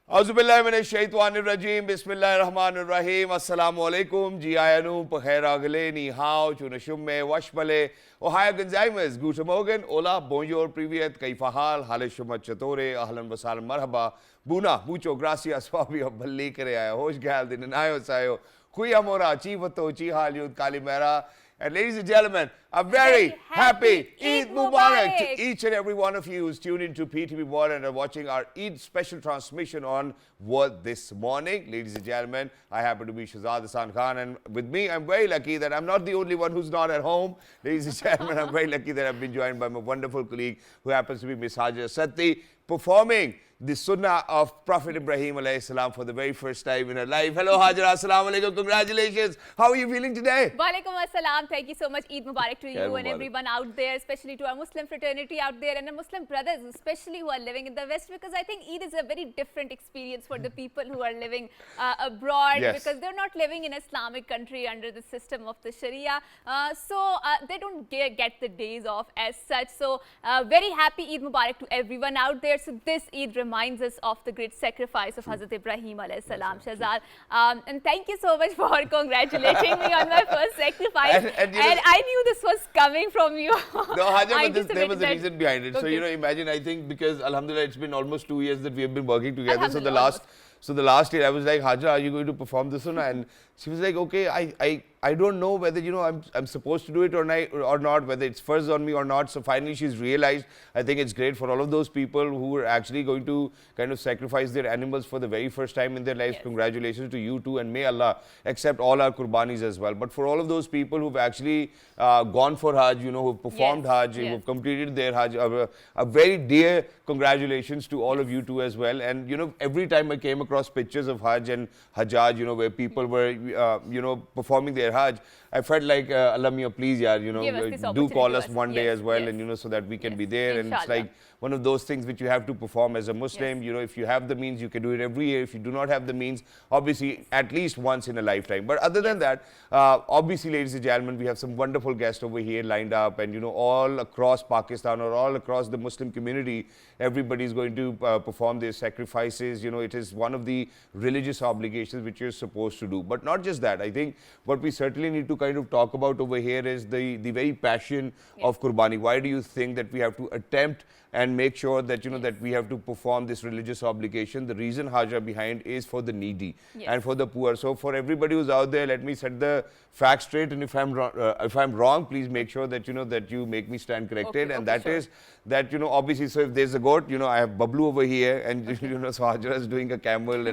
Auzubillahiminash-shaytanir-rajim. Bismillahir-rahmanir-rahim. Assalamu-alaikum. Jiayanu, Pahera-gale, Ni Hao, Chunashumme, Washmale, Ohio Gonzaimas, Guten Morgen, Hola, Bonjour, Privyet, Kaifahal, Haleshumat Chatore, Ahlan Wasalam Marhaba, Buna, Mucho Gracias, Fabio, Balikere, Hosh Gal, Dinayo Sayo, Kuyamora, Chivato, Chihal, Yud Kalimera. And ladies and gentlemen, a very happy Eid Mubarak to each and every one of you who's tuned into PTV World and are watching our Eid special transmission on World this morning. Ladies and gentlemen, I happen to be Shahzad Hassan Khan, and with me, I'm very lucky that I'm not the only one who's not at home. Ladies and gentlemen, I'm very lucky that I've been joined by my wonderful colleague who happens to be Miss Hajra Satti, performing the Sunnah of Prophet Ibrahim alayhi salam for the very first time in her life. Hello Hajra, assalamu alaikum, congratulations. How are you feeling today? Walaikum assalam. Thank you so much. Eid Mubarak to you and everyone out there, especially to our Muslim fraternity out there and our Muslim brothers, especially who are living in the West, because I think Eid is a very different experience for the people who are living abroad, because they're not living in an Islamic country under the system of the Sharia. So they don't get the days off as such. So very happy Eid Mubarak to everyone out there. So this Eid reminds us of the great sacrifice of Hazrat Ibrahim alayhi salam, Shahzad. And thank you so much for congratulating me on my first sacrifice. And I knew this was coming from you. No, Hajra, but there was a reason behind it. Okay. So, you know, imagine, I think, because Alhamdulillah, it's been almost 2 years that we have been working together. So the last year, I was like, Hajra, are you going to perform the Sunnah? And she was like, okay, I don't know whether, you know, I'm supposed to do it or not, whether it's first on me or not. So finally, she's realized, I think it's great for all of those people who are actually going to kind of sacrifice their animals for the very first time in their lives. Yes. Congratulations to you too, and may Allah accept all our Qurbanis as well. But for all of those people who've actually gone for Hajj, you know, who've performed Hajj, who've completed their Hajj, a very dear congratulations to all of you too as well. And, you know, every time I came across pictures of Hajj and Hajjaj, you know, where people were, you know, performing their Hajj, I felt like, Allah Mia, please, yaar, you know, do call us one day as well, and, you know, so that we can be there. And it's like one of those things which you have to perform as a Muslim. You know, if you have the means, you can do it every year. If you do not have the means, obviously, at least once in a lifetime. But other than that, obviously, ladies and gentlemen, we have some wonderful guests over here lined up, and, you know, all across Pakistan or all across the Muslim community, everybody is going to perform their sacrifices. You know, it is one of the religious obligations which you're supposed to do. But not just that. I think what we certainly need to kind of talk about over here is the very passion of Qurbani. Why do you think that we have to attempt and make sure that, you know, that we have to perform this religious obligation? The reason, Hajra, behind is for the needy and for the poor. So for everybody who's out there, let me set the facts straight, and if I'm wrong, please make sure that, you know, that you make me stand corrected. And that is that, you know, obviously, so if there's a goat, you know, I have Bablu over here, and you know, so Hajra is doing a camel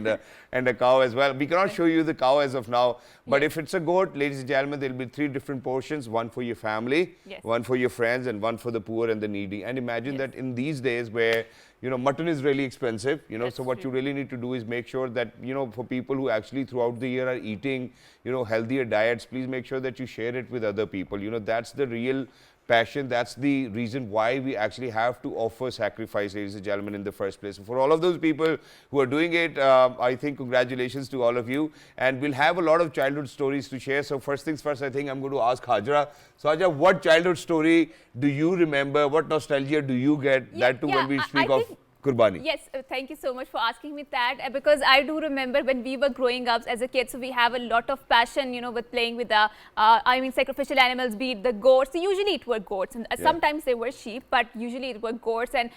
and a cow as well. We cannot show you the cow as of now, but if it's a goat, ladies and gentlemen, there'll be 3 different portions: one for your family, one for your friends, and one for the poor and the needy. And imagine that in these days where, you know, mutton is really expensive, you know, so what you really need to do is make sure that, you know, for people who actually throughout the year are eating, you know, healthier diets, please make sure that you share it with other people. You know, that's the real passion. That's the reason why we actually have to offer sacrifice, ladies and gentlemen, in the first place. So for all of those people who are doing it, I think congratulations to all of you. And we'll have a lot of childhood stories to share. So first things first, I think I'm going to ask Hajra. So Hajra, what childhood story do you remember? What nostalgia do you get? That too, when we speak of Qurbani. Yes, thank you so much for asking me that, because I do remember when we were growing up as a kid, so we have a lot of passion, you know, with playing with the, sacrificial animals, be it the goats. So usually it were goats, and sometimes they were sheep, but usually it were goats. And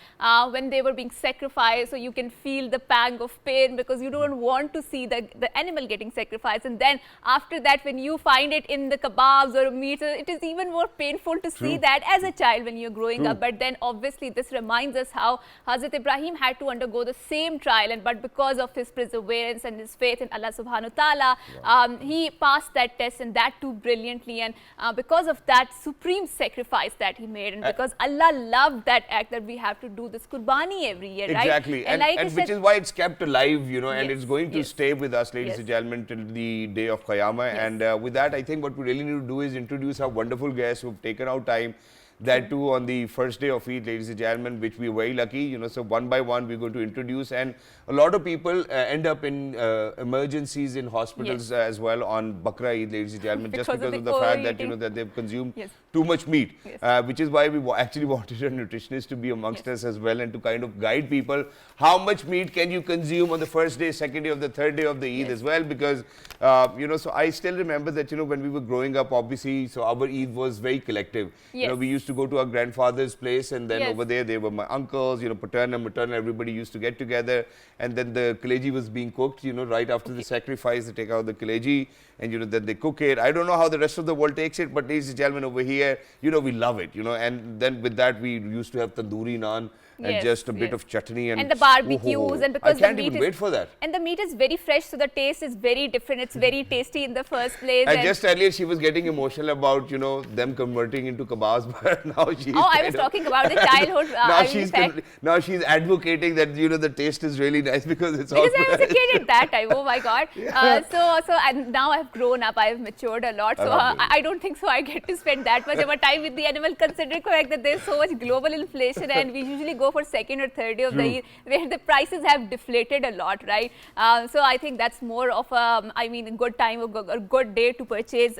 when they were being sacrificed, so you can feel the pang of pain, because you don't want to see the animal getting sacrificed. And then after that, when you find it in the kebabs or meat, it is even more painful to see that as a child when you're growing up. But then obviously this reminds us how Hazrat Ibrahim had to undergo the same trial, but because of his perseverance and his faith in Allah subhanahu wa ta'ala, he passed that test, and that too brilliantly. And because of that supreme sacrifice that he made, and because Allah loved that act, that we have to do this Qurbani every year, right? Exactly, and which is why it's kept alive, you know, and it's going to stay with us, ladies and gentlemen, till the day of Qiyamah. And with that, I think what we really need to do is introduce our wonderful guests who've taken out time. That too on the first day of Eid, ladies and gentlemen, which we are very lucky, you know, so one by one we're going to introduce, and a lot of people end up in emergencies in hospitals as well on Bakra Eid, ladies and gentlemen, just because of the fact that, you know, that they've consumed too much meat, which is why we actually wanted a nutritionist to be amongst us as well, and to kind of guide people how much meat can you consume on the first day, second day, of the third day of the Eid as well, because you know, so I still remember that, you know, when we were growing up, obviously, so our Eid was very collective. You know, we used to go to our grandfather's place, and then over there, they were my uncles, you know, paternal, maternal, everybody used to get together, and then the kaleji was being cooked, you know, right after the sacrifice, they take out the kaleji, and, you know, then they cook it. I don't know how the rest of the world takes it, but ladies and gentlemen, over here, you know, we love it, you know, and then with that, we used to have tandoori naan, and just a bit of chutney and the barbecues, and because I can't even wait for that. And the meat is very fresh, so the taste is very different. It's very tasty in the first place. And just earlier she was getting emotional about, you know, them converting into kebabs, but now she's I was talking about the childhood. now she's advocating that, you know, the taste is really nice because it's because I was a kid at that time. Oh my God! And now I've grown up. I've matured a lot. So I don't think so. I get to spend that much of a time with the animal, considering fact that there's so much global inflation, and we usually go for second or third day of the Eid, where the prices have deflated a lot, right? So I think that's more of a, I mean, a good time, a good day to purchase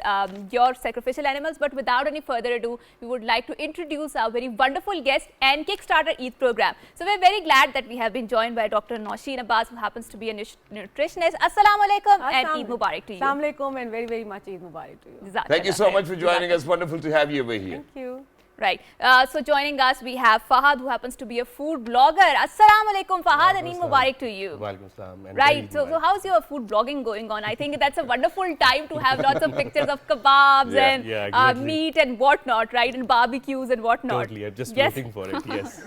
your sacrificial animals. But without any further ado, we would like to introduce our very wonderful guest and Kickstarter Eid program. So we're very glad that we have been joined by Dr. Nausheen Abbas, who happens to be a nutritionist. Assalamu alaikum and Eid Mubarak to you. Assalamu alaikum and very, very much Eid Mubarak to you. Thank you so much for joining us. Wonderful to have you over here. Thank you. Right. So joining us, we have Fahad, who happens to be a food blogger. Assalamu alaikum, Fahad, and Eid Mubarak to you. Walaikum assalam. Right. So how's your food blogging going on? I think that's a wonderful time to have lots of pictures of kebabs and exactly. meat and whatnot, right? And barbecues and whatnot. Totally. I'm just waiting for it. Yes.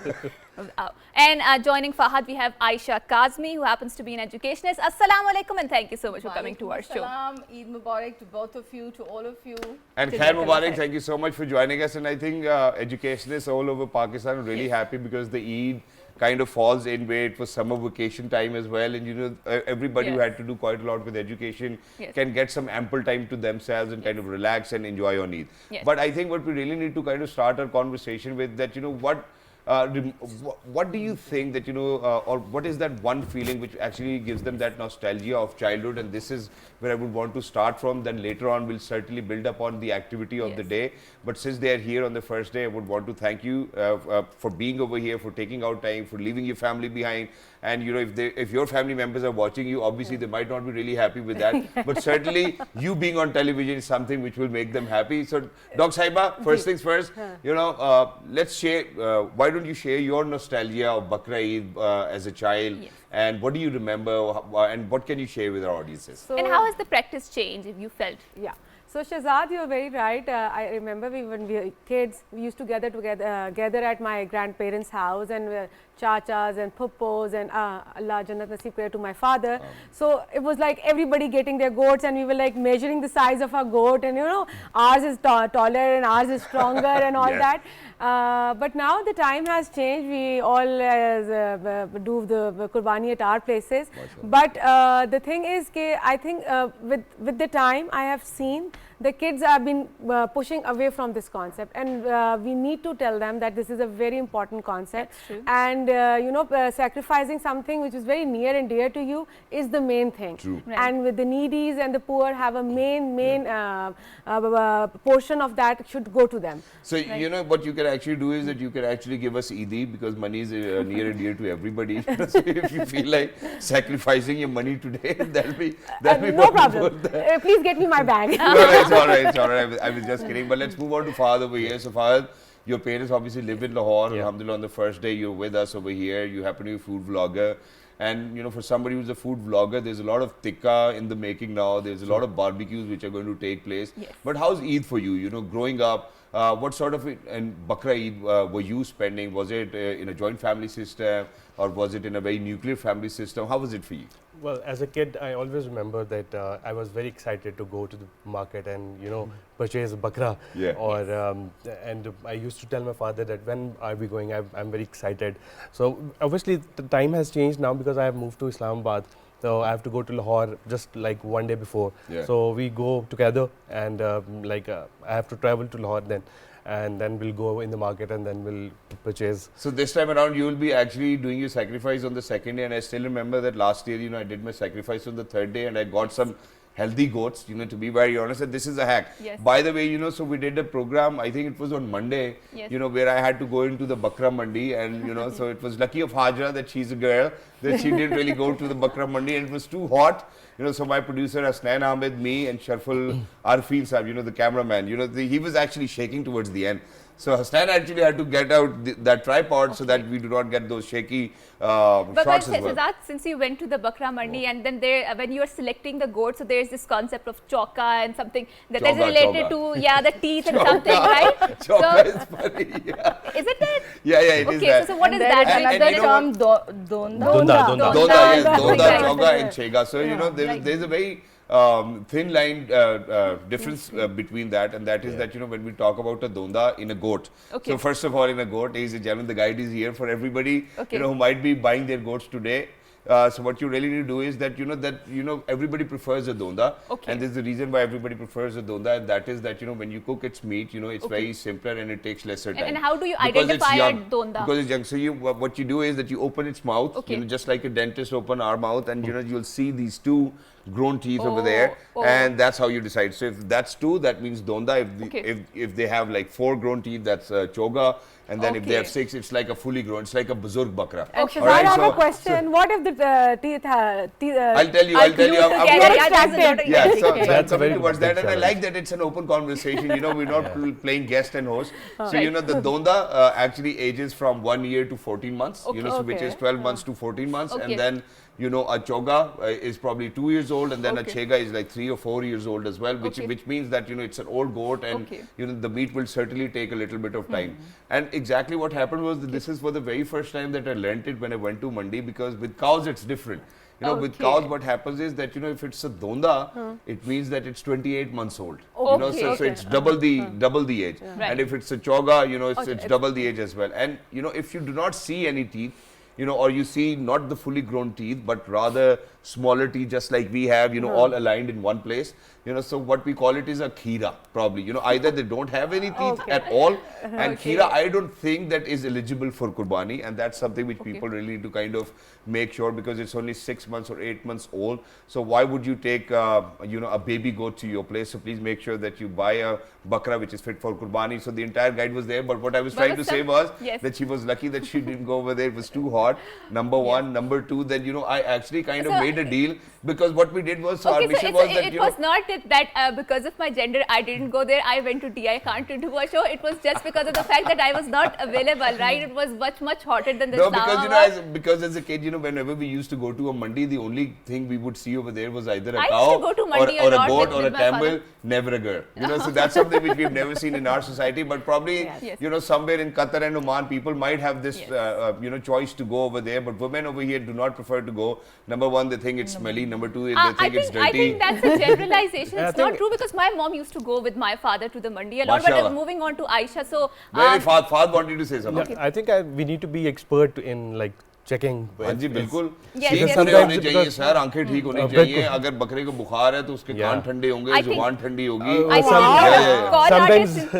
And joining Fahad, we have Aisha Kazmi, who happens to be an educationist. Assalamu alaikum, and thank you so much for coming to our show. Eid Mubarak to both of you, to all of you. And Khair Mubarak, thank you so much for joining us. And I think educationists all over Pakistan are really happy because the Eid kind of falls in where it was summer vacation time as well, and, you know, everybody who had to do quite a lot with education can get some ample time to themselves and kind of relax and enjoy on Eid. But I think what we really need to kind of start our conversation with that, you know, what do you think that, you know, or what is that one feeling which actually gives them that nostalgia of childhood? And this is where I would want to start from. Then later on, we'll certainly build up on the activity of the day. But since they are here on the first day, I would want to thank you for being over here, for taking out time, for leaving your family behind. And, you know, if your family members are watching you, obviously they might not be really happy with that. But certainly you being on television is something which will make them happy. So, Doc Saiba, first things first, you know, let's share, why don't you share your nostalgia of Bakra Eid as a child? And what do you remember, and what can you share with our audiences? And how has the practice changed, if you felt? Yeah. So Shahzad, you're very right. I remember when we were kids, we used to gather at my grandparents' house, and chachas and puppos, and Allah Jannat Nasib Prayer to my father. So it was like everybody getting their goats, and we were like measuring the size of our goat, and, you know, ours is taller and ours is stronger and all that. But now the time has changed. We all do the Qurbani at our places. But the thing is, I think with the time I have seen the kids have been pushing away from this concept, and we need to tell them that this is a very important concept. And you know, sacrificing something which is very near and dear to you is the main thing. And with the needies and the poor have a main portion of that should go to them. So you know what you can actually do is that you can actually give us Eid, because money is near and dear to everybody. So if you feel like sacrificing your money today, that'll be no problem. Please get me my bag. It's all right, it's all right. I was just kidding. But let's move on to Fahad over here. So Fahad, your parents obviously live in Lahore. Alhamdulillah, on the first day you're with us over here. You happen to be a food vlogger. And, you know, for somebody who's a food vlogger, there's a lot of tikka in the making now. There's a lot of barbecues which are going to take place. But how's Eid for you? You know, growing up, what sort of Bakra Eid were you spending? Was it in a joint family system, or was it in a very nuclear family system? How was it for you? Well, as a kid, I always remember that I was very excited to go to the market and, you know, purchase bakra. And I used to tell my father that when are we going? I'm very excited. So obviously the time has changed now because I have moved to Islamabad. So I have to go to Lahore just like one day before. So we go together, and I have to travel to Lahore then. and then we'll go in the market and then we'll purchase. So this time around, you will be actually doing your sacrifice on the second day, and I still remember that last year, I did my sacrifice on the third day, and I got some healthy goats, to be very honest, and this is a hack. Yes. By the way, so we did a program, I think it was on Monday, yes. Where I had to go into the Bakra Mandi, and, so it was lucky of Hajra that she's a girl, that she didn't really go to the Bakra Mandi, and it was too hot, so my producer Hasnain Ahmed, me, and Sharful Arfeen Sahib, the cameraman, he was actually shaking towards the end. So Hasnain actually had to get out that tripod so that we do not get those shaky shots as well. But since you went to the Bakra Mandi and then there, when you are selecting the goat, so there is this concept of choka and something that is related to the teeth and something, right? Choka is funny. Yeah. Is it that? Yeah, it is that. So what is that? Another term, Donda. Donda, yes, Donda, Choga, and Chega. So there's a very thin line difference between that, and that is that when we talk about a donda in a goat. So first of all, in a goat, ladies and gentlemen, the guide is here for everybody who might be buying their goats today. So what you really need to do is that everybody prefers a donda, and there's a reason why everybody prefers a donda, and that is that when you cook its meat, it's very simpler and it takes lesser time. And how do you identify a donda? Because it's young. So what you do is that you open its mouth, just like a dentist open our mouth, and you'll see these two grown teeth over there, and that's how you decide. So if that's 2, that means donda. If they have like 4 grown teeth, that's choga. And then if they have 6, it's like a fully grown, it's like a buzurg bakra. Okay. I have a question. What if the teeth I'll tell you. That's very towards that, and I like that it's an open conversation. We're not playing guest and host. So the donda actually ages from 1 year to 14 months. Which is 12 months to 14 months, and then a choga is probably 2 years old, and then a chega is like 3 or 4 years old as well, which means that it's an old goat, and the meat will certainly take a little bit of time. And exactly what happened was that this is for the very first time that I learnt it when I went to Mandi, because with cows it's different. With cows, what happens is that if it's a donda, it means that it's 28 months old. So it's double the age. And if it's a choga, it's double the age as well. And if you do not see any teeth, or you see not the fully grown teeth, but rather smaller teeth, just like we have, all aligned in one place. So what we call it is a khira, probably. Either they don't have any teeth at all, and khira, I don't think that is eligible for Qurbani, and that's something which people really need to kind of make sure, because it's only 6 months or 8 months old. So why would you take, a baby goat to your place? So please make sure that you buy a bakra which is fit for Qurbani. So the entire guide was there, but what I was trying to say was that she was lucky that she didn't go over there. It was too hot. Number one. Number two, that I actually kind of made a deal, because what we did was, our mission was that it was not that because of my gender I didn't go there. I went to DI Khan to do a show. It was just because of the fact that I was not available, right? It was much hotter than the because as a kid, whenever we used to go to a mandi, the only thing we would see over there was either a cow or a goat or a camel, never a girl. So that's something which we've never seen in our society, but probably somewhere in Qatar and Oman, people might have this choice to go over there, but women over here do not prefer to go. Number one, they think it's smelly. Number two, they think it's dirty. I think that's a generalization. It's not true, because my mom used to go with my father to the mandi a lot. But moving on to Aisha, so Fahad wanted to say something. I think we need to be expert in checking. हाँ जी बिल्कुल Yes, ठीक होने चाहिए sir, आंखें ठीक होनी चाहिए. अगर बकरे को बुखार है तो उसके कान ठंडे होंगे, जुबान ठंडी होगी.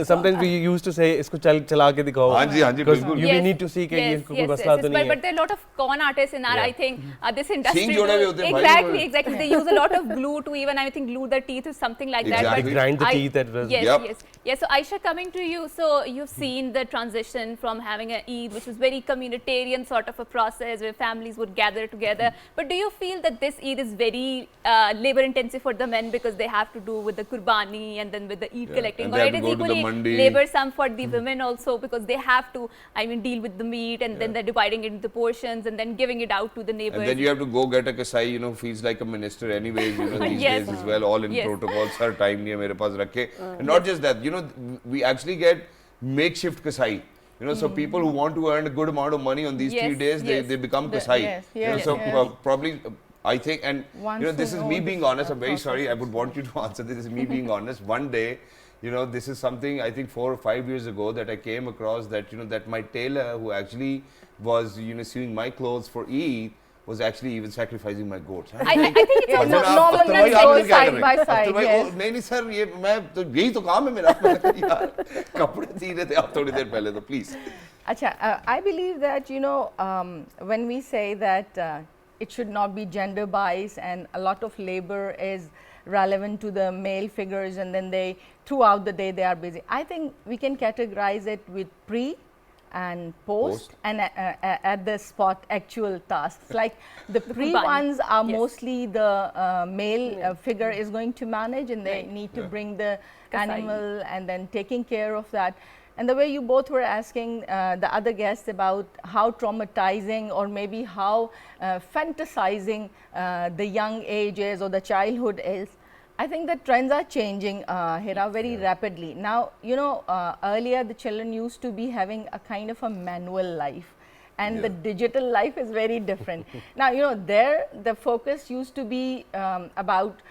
Sometimes we used to say इसको चला के दिखाओ. हाँ जी बिल्कुल. You need to see कि ये कोई मसला तो नहीं है. But there are a lot of con artists in our, I think, this industry. सींग जोड़े हुए होते हैं भाई. Exactly. They use a lot of glue to even, I think, glue the teeth or something like that. They grind the teeth at first. Yes. So Aisha, coming to you, so you've seen the transition from having an Eid, which was very communitarian sort of a process where families would gather together. But do you feel that this Eid is very labor intensive for the men, because they have to do with the Qurbani and then with the Eid collecting, or it is equally laborsome for the women also, because they have to, deal with the meat, and then they're dividing it into portions and then giving it out to the neighbors. And then you have to go get a kasai, feels like a minister anyways, these days as well, all in protocols. Her time nahi hai mere paas rakhe. And not just that, we actually get makeshift kasai. So people who want to earn a good amount of money on these 3 days, they become kasai. Probably, I think, and this is me being honest. I'm very sorry. I would want you to answer this. This is me being honest. One day, this is something I think 4 or 5 years ago that I came across, that that my tailor, who actually was sewing my clothes for Eid, was actually even sacrificing my goats. I think it's Yeah, also no, अब normal तो भाई men आप go फिर क्या side कर रहे by हैं? अब side, तो भाई yes. नहीं सर ये मैं तो यही तो काम है मेरा मैंने कहा, यार कपड़े सी रहे थे आप थोड़ी देर पहले तो please Acha, I believe that, you know, when we say that it should not be gender biased and a lot of labor is relevant to the male figures and then they, throughout the day they are busy. I think we can categorize it with pre and post, and at the spot actual tasks. Like the pre Qurbani. ones are Yes. mostly the male figure is going to manage and they need to bring the animal and then taking care of that. And the way you both were asking the other guests about how traumatizing or maybe how fantasizing the young age is or the childhood is, I think the trends are changing, Hira, very rapidly. Now, you know, earlier the children used to be having a kind of a manual life. And the digital life is very different. Now, you know, there the focus used to be about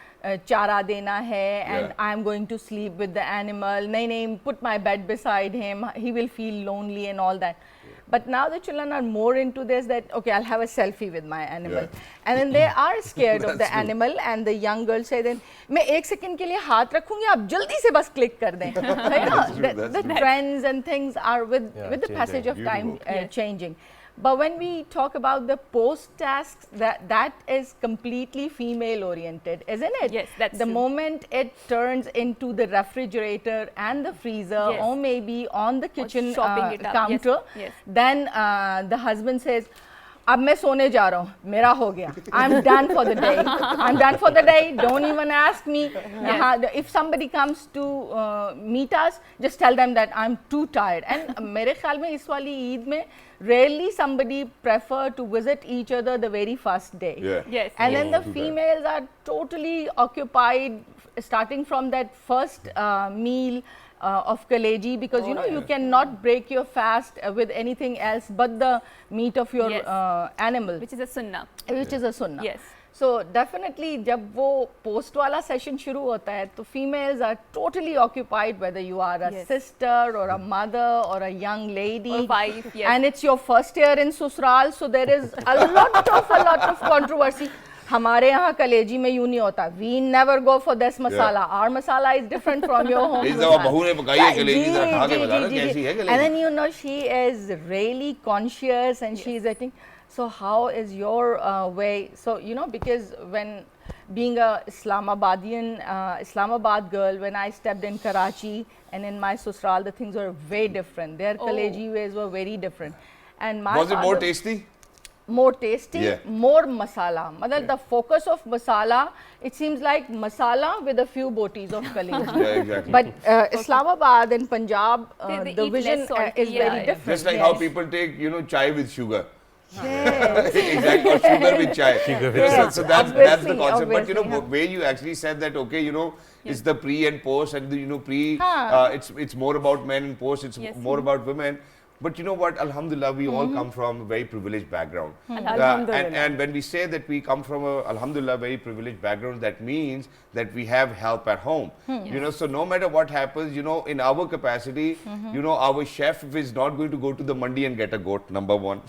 chara dena hai and I'm going to sleep with the animal, nahi, put my bed beside him, he will feel lonely and all that. But now the children are more into this that, okay, I'll have a selfie with my animal. And then they are scared of the animal and the young girls say then, मैं एक second के लिए हाथ रखूंगी आप जल्दी से बस click कर दें. The trends and things are with the passage of time changing. But when we talk about the post tasks, that is completely female oriented, isn't it? Yes, that's the true. moment it turns into the refrigerator and the freezer or maybe on the kitchen counter, then the husband says, अब मैं सोने जा रहा हूँ, मेरा हो गया. I'm done for the day. I'm done for the day. Don't even ask me. If somebody comes to meet us, just tell them that I'm too tired. And मेरे ख्याल में इस वाली ईद में rarely somebody prefer to visit each other the very first day. Yes. And then the females are totally occupied, starting from that first meal of kaleji, because you know you cannot break your fast with anything else but the meat of your animal, which is a sunnah. Which is a sunnah. Yes. So definitely जब वो post वाला session शुरू होता है तो females are totally occupied, whether you are a sister or a mother or a young lady or wife, and it's your first year in Susral, so there is a lot of controversy. हमारे यहाँ कलेजी में यूं नहीं होता. We never go for this masala. Our masala is different from your home masala. And then you know she is really conscious and she is eating. So how is your way? So you know, because when being a Islamabad girl, when I stepped in Karachi and in my Susral, the things were way different. Their kaleji ways were very different. And my was it more tasty? More tasty, more masala. The focus of masala, it seems like masala with a few botis of kaleji. Exactly. But Islamabad and Punjab, the vision is very different. Just like how people take, you know, chai with sugar. Exactly, or sugar with chai. So that's the concept. But you know, where you actually said that, okay, you know, it's the pre and post, and the, you know, pre, it's more about men, and post, it's more about women. But you know what, alhamdulillah, we all come from a very privileged background. And when we say that we come from a, alhamdulillah, very privileged background, that means that we have help at home. You know, so no matter what happens, you know, in our capacity, you know, our chef is not going to go to the mandi and get a goat, number one.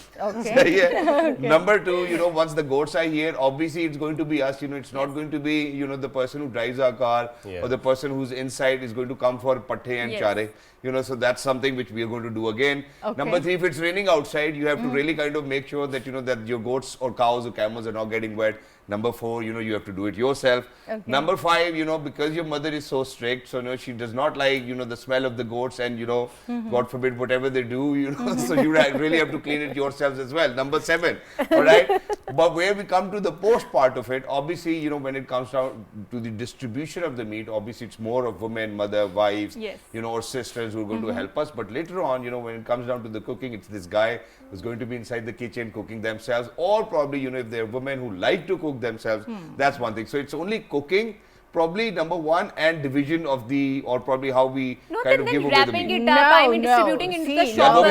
Number two, you know, once the goats are here, obviously it's going to be us, you know, it's not going to be, you know, the person who drives our car or the person who's inside is going to come for patte and chare. You know, so that's something which we are going to do again. Number three, if it's raining outside, you have to really kind of make sure that, you know, that your goats or cows or camels are not getting wet. Number four, you know, you have to do it yourself. Number five, you know, because your mother is so strict, so, you know, she does not like, you know, the smell of the goats and, you know, God forbid, whatever they do, you know, so you really have to clean it yourselves as well. Number seven, all right? But where we come to the post part of it, obviously, you know, when it comes down to the distribution of the meat, obviously it's more of women, mother, wives, you know, or sisters who are going to help us. But later on, you know, when it comes down to the cooking, it's this guy who's going to be inside the kitchen cooking themselves, or probably, you know, if they're women who like to cook themselves, that's one thing. So it's only cooking, probably number one, and division of the, or probably how we kind of give away the meat. Wrapping it up, I mean distributing into the shop.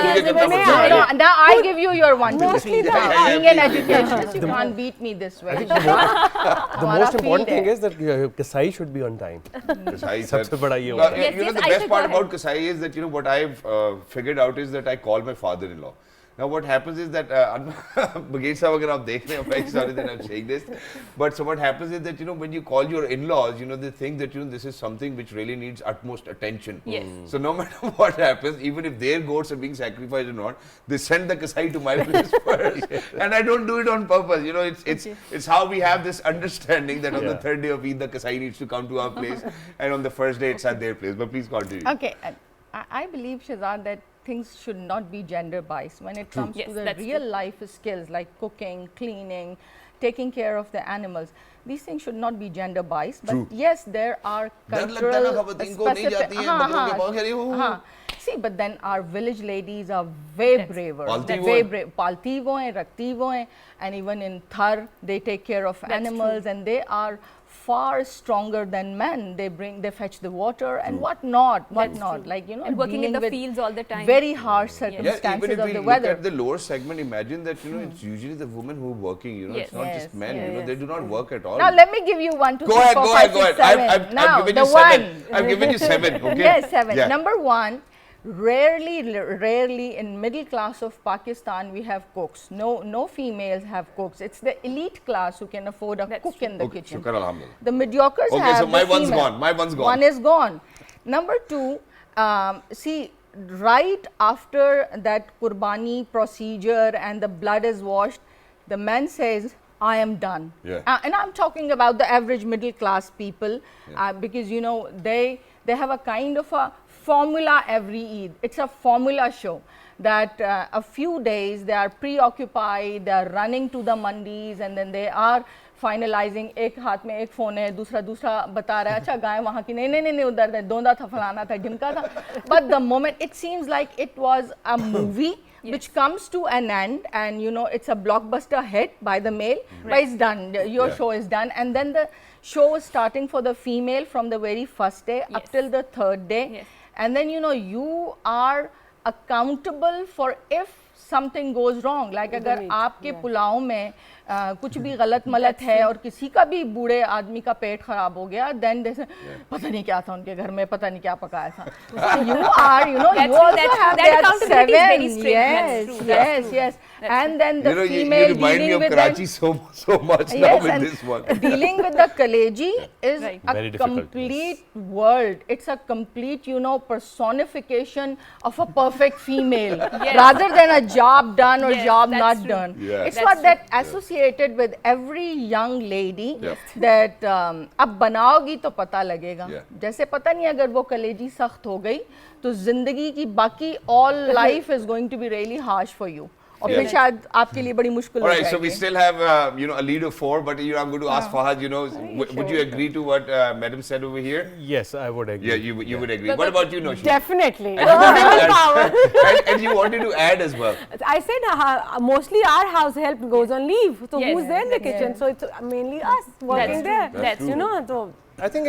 Now I give you your 1, 2, 3. Being an educationist, you can't beat me this way. The most important thing is that kasai should be on time. Kasai, सबसे बड़ा ये होता है. You know, the best part about kasai is that, you know, what I've figured out is that I call my father-in-law. Now what happens is that, Baghir sahab, agar aap dekh rahe hain, I'm very sorry that I'm saying this, but so what happens is that, when you call your in-laws, they think that, this is something which really needs utmost attention. Yes. So no matter what happens, even if their goats are being sacrificed or not, they send the kasai to my place first. And I don't do it on purpose. It's how we have this understanding that on the third day of Eid, the kasai needs to come to our place, and on the first day it's at their place. But please continue. Okay, I believe, Shahzad, that things should not be gender biased when it comes to the real life skills like cooking, cleaning, taking care of the animals. These things should not be gender biased. But yes, there are cultural specific. See, but then our village ladies are way braver. Way brave. Palti wo hain, rakti wo hain, and even in Thar, they take care of animals, and they are far stronger than men. They fetch the water and whatnot. Like, and working in the fields all the time. Very harsh circumstances even if of we the look weather. at the lower segment, imagine that, it's usually the women who are working, it's not just men, they do not work at all. Now, let me give you 1, 2, 3, 4, 5, 6, 7. I've given you 7. I've given you 7, okay? Yes, 7. Yeah. Number 1, rarely in middle class of Pakistan we have cooks. No females have cooks. It's the elite class who can afford a cook in the kitchen. Shukar, alhamdulillah. The mediocres have so my the one's female. gone. My one's gone. One is gone. Number 2, see, right after that Qurbani procedure and the blood is washed, the man says, I am done. And I'm talking about the average middle class people, because they have a kind of a formula every Eid. It's a formula show that a few days they are preoccupied, they are running to the mandis, and then they are finalizing. एक हाथ में एक phone है, दूसरा बता रहा है, अच्छा गाय वहाँ की नहीं उधर है, दोंदा था, फलाना था, ढिमका था. But the moment, it seems like it was a movie which comes to an end, and it's a blockbuster hit by the male, but it's done. Your show is done, and then the show is starting for the female from the very first day up till the third day, and then you are accountable for if something goes wrong. Like अगर आपके पुलाव में कुछ भी गलत मलत है और किसी का भी बूढ़े आदमी का पेट खराब हो गया, then they say, पता नहीं क्या था उनके घर में, पता नहीं क्या पकाया था. So you are, you also have that 7. Yes. And then the female you remind me of Karachi so much now with this one. Dealing with the kaleji is Very a difficult, complete world. It's a complete, personification of a perfect female, rather than a job done or job not done. It's what that associated with every young lady that अब बनाओगी तो पता लगेगा. जैसे पता नहीं अगर वो कलेजी सख्त हो गई तो जिंदगी की बाकी all life is going to be really harsh for you. और फिर शायद आपके लिए बड़ी मुश्किल हो जाएगी. Alright, so we still have a lead of 4, but I'm going to ask Fahad, would you agree to what Madam said over here? Yes, I would agree. Yeah, you would agree. What about you, Noshi? Definitely. And you wanted to add as well. I said mostly our house help goes on leave. So who's there in the kitchen? So it's mainly us working there. That's true. So I think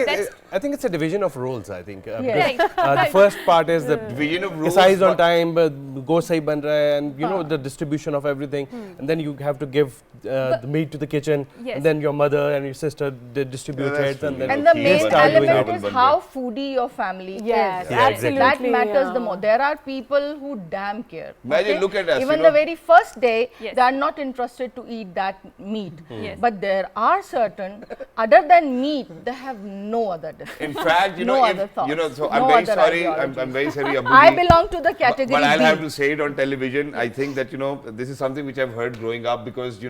it's a division of roles. I think the first part is the division of roles. Size on time, go sahi ban raha hai, and the distribution of everything, and then you have to give the meat to the kitchen, and then your mother and your sister they distribute it, and then the main element is how foodie your family is. Absolutely. That matters the most. There are people who damn care. Imagine, look at us. Even the very first day, they are not interested to eat that meat. But there are certain, other than meat, they have no other difference. In fact, no other thoughts. So I'm very sorry. I'm very sorry, Abu. I belong to the category but I'll B. have to say it on television. I think that this is something which I've heard growing up, because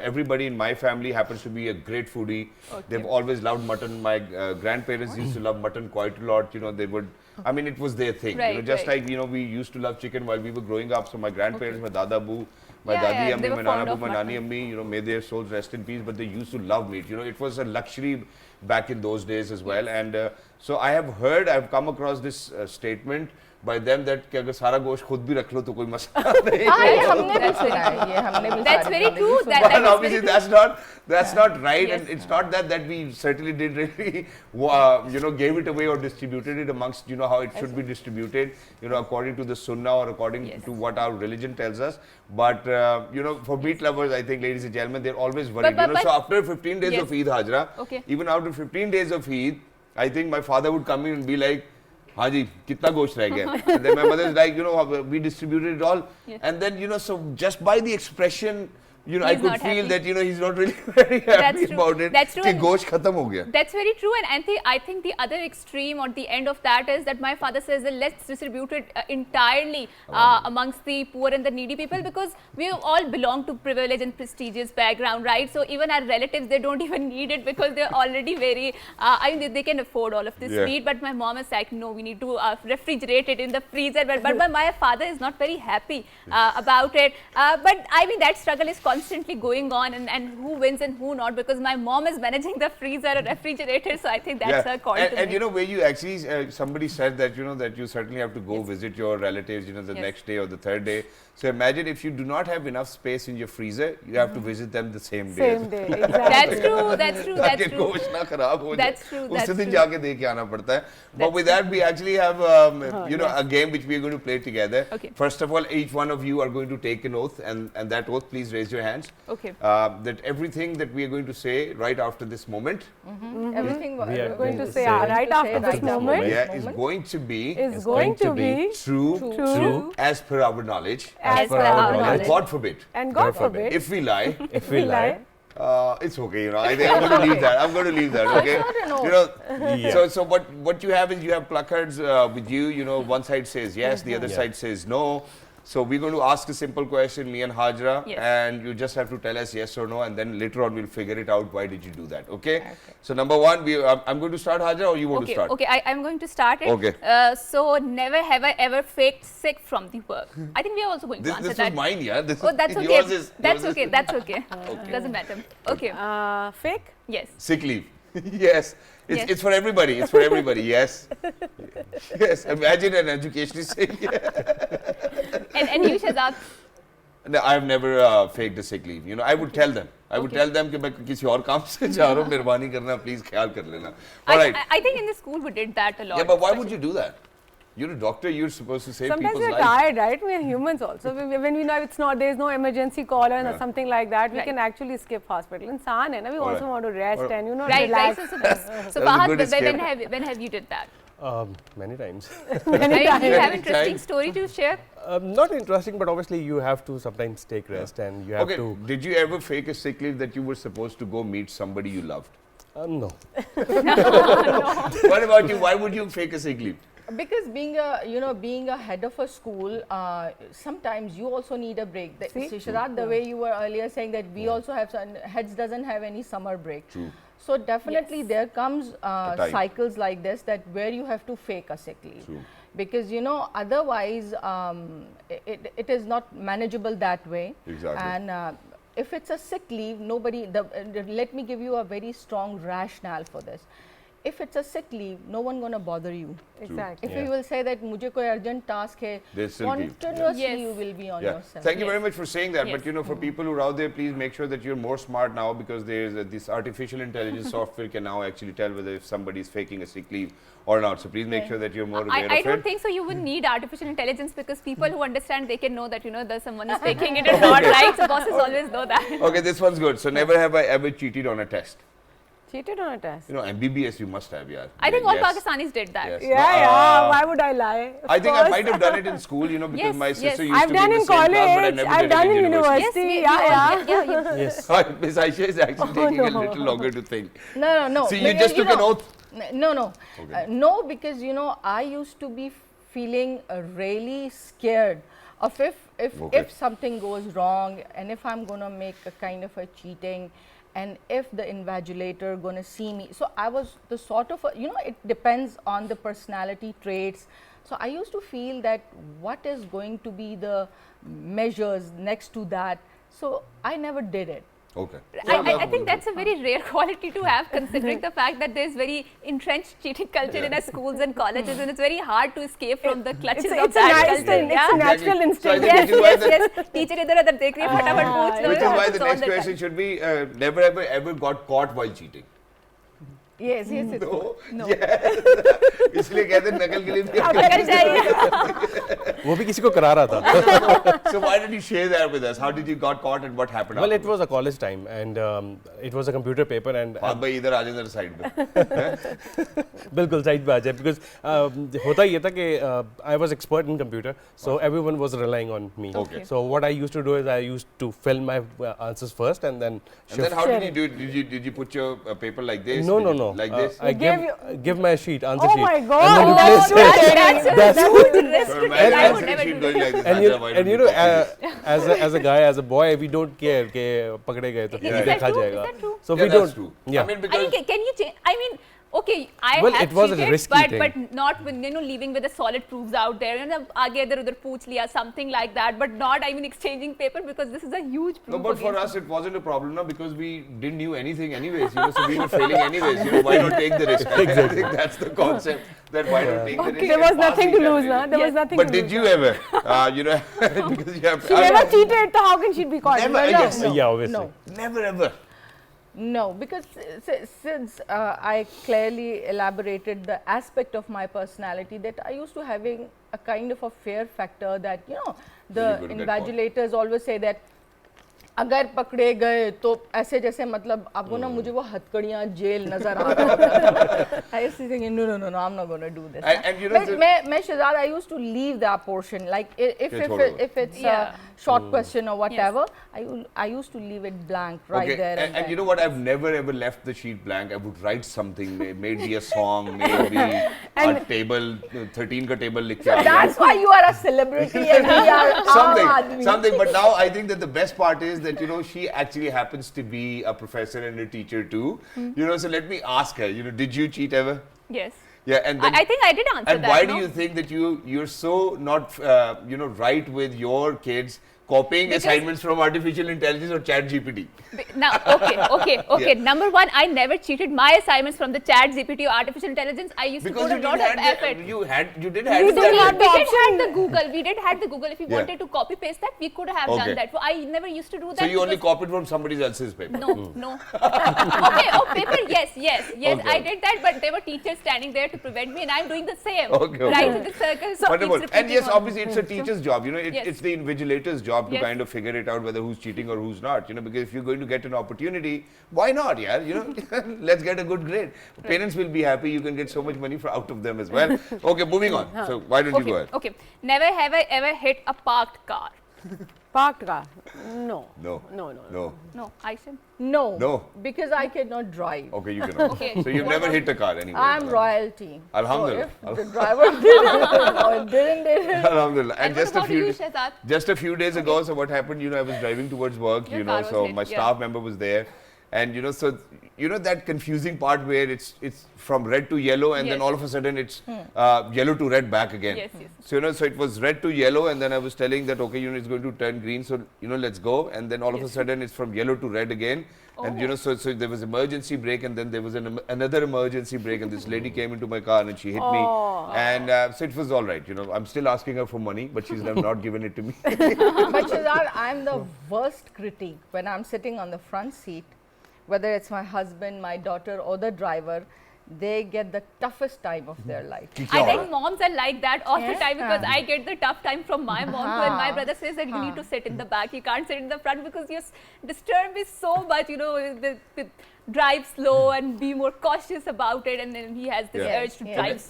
everybody in my family happens to be a great foodie. They've always loved mutton. My grandparents used to love mutton quite a lot. They would. I mean, it was their thing. Just like we used to love chicken while we were growing up. So my grandparents, my dada boo, my dadi ammi, my nana boo, my nani ammi, may their souls rest in peace. But they used to love meat. It was a luxury back in those days as well. And so I've come across this statement by them that कि अगर सारा गोश्त खुद भी रख लो तो कोई मसला नहीं. हमने भी सुना है ये, हमने भी. That's very true. But obviously that's not right, and it's not that we certainly did really gave it away or distributed it amongst how it should be distributed according to the Sunnah or according to what our religion tells us. But for meat lovers, I think, ladies and gentlemen, they're always worried. So after 15 days of Eid Hajra, even after 15 days of Eid, I think my father would come in and be like, हाँ जी, कितना गोश्त रह गया? And then my mother is like, you know, we distributed it all. And then, you know, so just by the expression, you know, I He's could not feel happy. that, you know, he's not really very happy true. about it. That's true. कि And गोश्त खत्म हो गया. That's very true, and I think the other extreme or the end of that is that my father says that let's distribute it entirely amongst the poor and the needy people, because we all belong to privileged and prestigious background, right? So even our relatives, they don't even need it because they're already very, I mean, they can afford all of this meat. But my mom is like, no, we need to refrigerate it in the freezer. But my father is not very happy about it. But I mean, that struggle is constantly going on, and who wins and who not, because my mom is managing the freezer or refrigerator, so I think that's her call to and make. you know, where you actually somebody said that, you know, that you certainly have to go visit your relatives, you know, the next day or the third day. So imagine if you do not have enough space in your freezer, you have to visit them the same day. Same day, exactly. That's true, that's true, that's true. गोश्त ना खराब हो जाए. That's true, that's उसी दिन true. जाके दे के आना पड़ता है. But with that, we actually have you know, a game which we are going to play together. Okay. First of all, each one of you are going to take an oath, and that oath, please raise your hands. Okay. That everything that we are going to say right after this moment, Everything We're going to say right right after this moment is going to be is going to be true as per our knowledge, as per our and knowledge. God forbid, And God forbid, if we lie, If we lie, it's okay, you know. I think I'm going to leave that. I'm going to leave that. Okay. You know. So what you have is you have placards with you. You know, one side says yes, the other side says no. So we're going to ask a simple question, me and Hajra, and you just have to tell us yes or no, and then later on we'll figure it out. Why did you do that? Okay. So number one, I'm going to start, Hajra, or you want to start? Okay, I'm going to start it. Okay. So never have I ever faked sick from the work. I think we are also going to answer This that. was mine, yeah. This Oh, that's is, okay. yours is, That's yours okay. is That's okay. Doesn't matter. Okay. fake. Yes. sick leave. Yes. It's for everybody. It's for everybody. Yes. Yes. Imagine an educationist saying. And you, Shazad? No, I've never faked a sick leave. You know, I would tell them. I would tell them कि मैं किसी और काम से जा रहा हूँ, मेहरबानी करना, please ख्याल कर लेना. All right. I think in the school we did that a lot. Yeah, but why would you do that? You're a doctor. You're supposed to save Sometimes people's we're lives. tired, right? We're humans also. When we know it's not, there's no emergency call or something like that, we can actually skip hospital. Insaan hai na, we also want to rest and, you know, Right, relax. So a Fahad, good escape. when have you did that? Many times. Do you have Many interesting times. story to share? Not interesting, but obviously you have to sometimes take rest and you have Okay. to. Did you ever fake a sick leave that you were supposed to go meet somebody you loved? No. What about you? Why would you fake a sick leave? Because being a head of a school, sometimes you also need a break. Shazad, the way you were earlier saying that we also have heads doesn't have any summer break. True. So definitely there comes time. cycles like this that where you have to fake a sick leave. True. Because otherwise it is not manageable that way. Exactly. And if it's a sick leave, let me give you a very strong rationale for this. If it's a sick leave, no one gonna bother you. Exactly. If you will say that मुझे कोई urgent task है, They still keep. continuously you will be on yourself. Thank you very much for saying that. Yes. But you know, for people who are out there, please make sure that you're more smart now, because there's this artificial intelligence software can now actually tell whether if somebody is faking a sick leave or not. So please make sure that you're more aware of I it. don't think so. You would need artificial intelligence, because people who understand, they can know that that someone is faking it or not, right? So bosses always know that. Okay, this one's good. So never have I ever cheated on a test. Cheated on a test. You know, MBBS you must have, yeah. I think all Yes. Pakistanis did that. Yes. Yeah, why would I lie? I think I might have done it in school, you know, because Yes, my sister yes. used I've to be done in in the same class, but I college, never I've did done it in university. university. we all Yeah. did. Yeah. Yes. Miss Aisha is actually taking a little longer to think. No. See, you just took an oath. No. No, because I used to be feeling really scared of if something goes wrong, and if I'm gonna make a kind of a cheating, and if the invigilator gonna see me. So I was the sort of it depends on the personality traits. So I used to feel that what is going to be the measures next to that. So I never did it. Okay. I think that's a very rare quality to have, considering the fact that there's very entrenched cheating culture in our schools and colleges, and it's very hard to escape from the clutches of It's a that nice culture. thing. It's a natural So I instinct. think which is why Yes. Teacher idhar-udhar dekh rahi hai, फटाफट पूछ लो. Which is why the So all next the question time. should be never ever got caught while cheating. Yes, it's No. Yes. इसलिए कहते हैं नकल के लिए भी अकल चाहिए. वो भी किसी को करा रहा था. So why did you share that with us? How did you got caught and what happened? Well, it was a college time and it was a computer paper and. भाई इधर आ जाए side पे. बिल्कुल side पे आ जाए because होता ये था कि I was expert in computer, so everyone was relying on me. Okay. So what I used to do is I used to fill my answers first and then. And then how did you do it? Did you put your paper like this? No. Like this? I give my sheet, answer Oh sheet. my God! That's a huge risk. So I imagine would answering never sheet do going that. like this. And you know, as a guy, as a boy, we don't care कि पकड़े गए तो Is that देखा true? जाएगा. Is that true? So Yeah, we that's don't. true. Yeah. I mean, I because mean, can you change? I mean, okay, I Well, have it was a cheated, risky but thing. not with, leaving with the solid proofs out there. आगे इधर उधर पूछ लिया, something like that, but not, I mean, exchanging paper because this is a huge proof. no, but for against us it wasn't a problem, no, because we didn't knew anything anyways, so we were failing anyways, why not take the risk? I think that's the concept, that why not take the risk. There was and pass nothing the to lose, exam. na? There was nothing But to did lose. you ever, because you have, She never cheated, so how can she be caught? Never, I guess. Yeah, obviously. No. never ever. No, because since I clearly elaborated the aspect of my personality that I used to having a kind of a fear factor that, the Really good at that invigilators always say that अगर पकड़े गए तो ऐसे जैसे मतलब आपको ना मुझे वो हथकड़ियाँ जेल नजर आ रहा I used to think no I'm not going to do this. And But मैं Shahzad, I used to leave that portion like if it's Yeah. a short question or whatever, I used to leave it blank right there. And you know what? I've never ever left the sheet blank. I would write something, maybe a song, maybe a table, 13 ka table लिख के. That's why you are a celebrity and we are something. But now I think that the best part is that she actually happens to be a professor and a teacher too. So let me ask her. Did you cheat ever? Yes. Yeah, and then, I think I did answer and that. why do you think that you're so not right with your kids copying assignments from artificial intelligence or chat GPT? Now, okay. Yeah. Number one, I never cheated my assignments from the chat GPT or artificial intelligence. I used Because to put a lot of effort. you did We have did that. have We the did option. have the Google. We did have the Google. If you Yeah. wanted to copy paste that, we could have Okay. done that. So I never used to do that. So you only because- copied from somebody else's paper? No. Okay, paper, yes. Okay. I did that, but there were teachers standing there to prevent me, and I'm doing the same. Okay. Right in the circle. So Wonderful. keeps And yes, repeating on. obviously it's a teacher's job. Yes. It's the invigilator's job to Yes. kind of figure it out whether who's cheating or who's not. Because if you're going to get an opportunity, why not? Yeah, let's get a good grade. Parents will be happy. You can get so much money out of them as well. Okay, moving on. So why don't you go ahead? Okay. Never have I ever hit a parked car. Parked car? No. No. No, I said. No. because I cannot drive. Okay, you cannot. Okay. So you've never hit a car anyway. I'm royalty. Alhamdulillah. So if the driver did it or didn't. Alhamdulillah. And what about you, Shahzad? just a few days ago, so what happened, I was driving towards work, Your car was so lit, my yeah. staff member was there. And, so, that confusing part where it's from red to yellow and then Yes. all of a sudden it's yellow to red back again. Yes. So, so it was red to yellow and then I was telling that, okay, it's going to turn green. So, let's go. And then all of a sudden it's from yellow to red again. And, so there was emergency brake and then there was another emergency brake and this lady came into my car and she hit me. And so it was all right. I'm still asking her for money, but she's not given it to me. But Shahzad, I'm the worst critic when I'm sitting on the front seat, whether it's my husband, my daughter or the driver. They get the toughest time of their life. I think moms are like that all the Yes. time because I get the tough time from my mom too, and my brother says that you need to sit in the back, you can't sit in the front because you disturb me so much, drive slow and be more cautious about it, and then he has this Yeah. urge to Yeah. drive,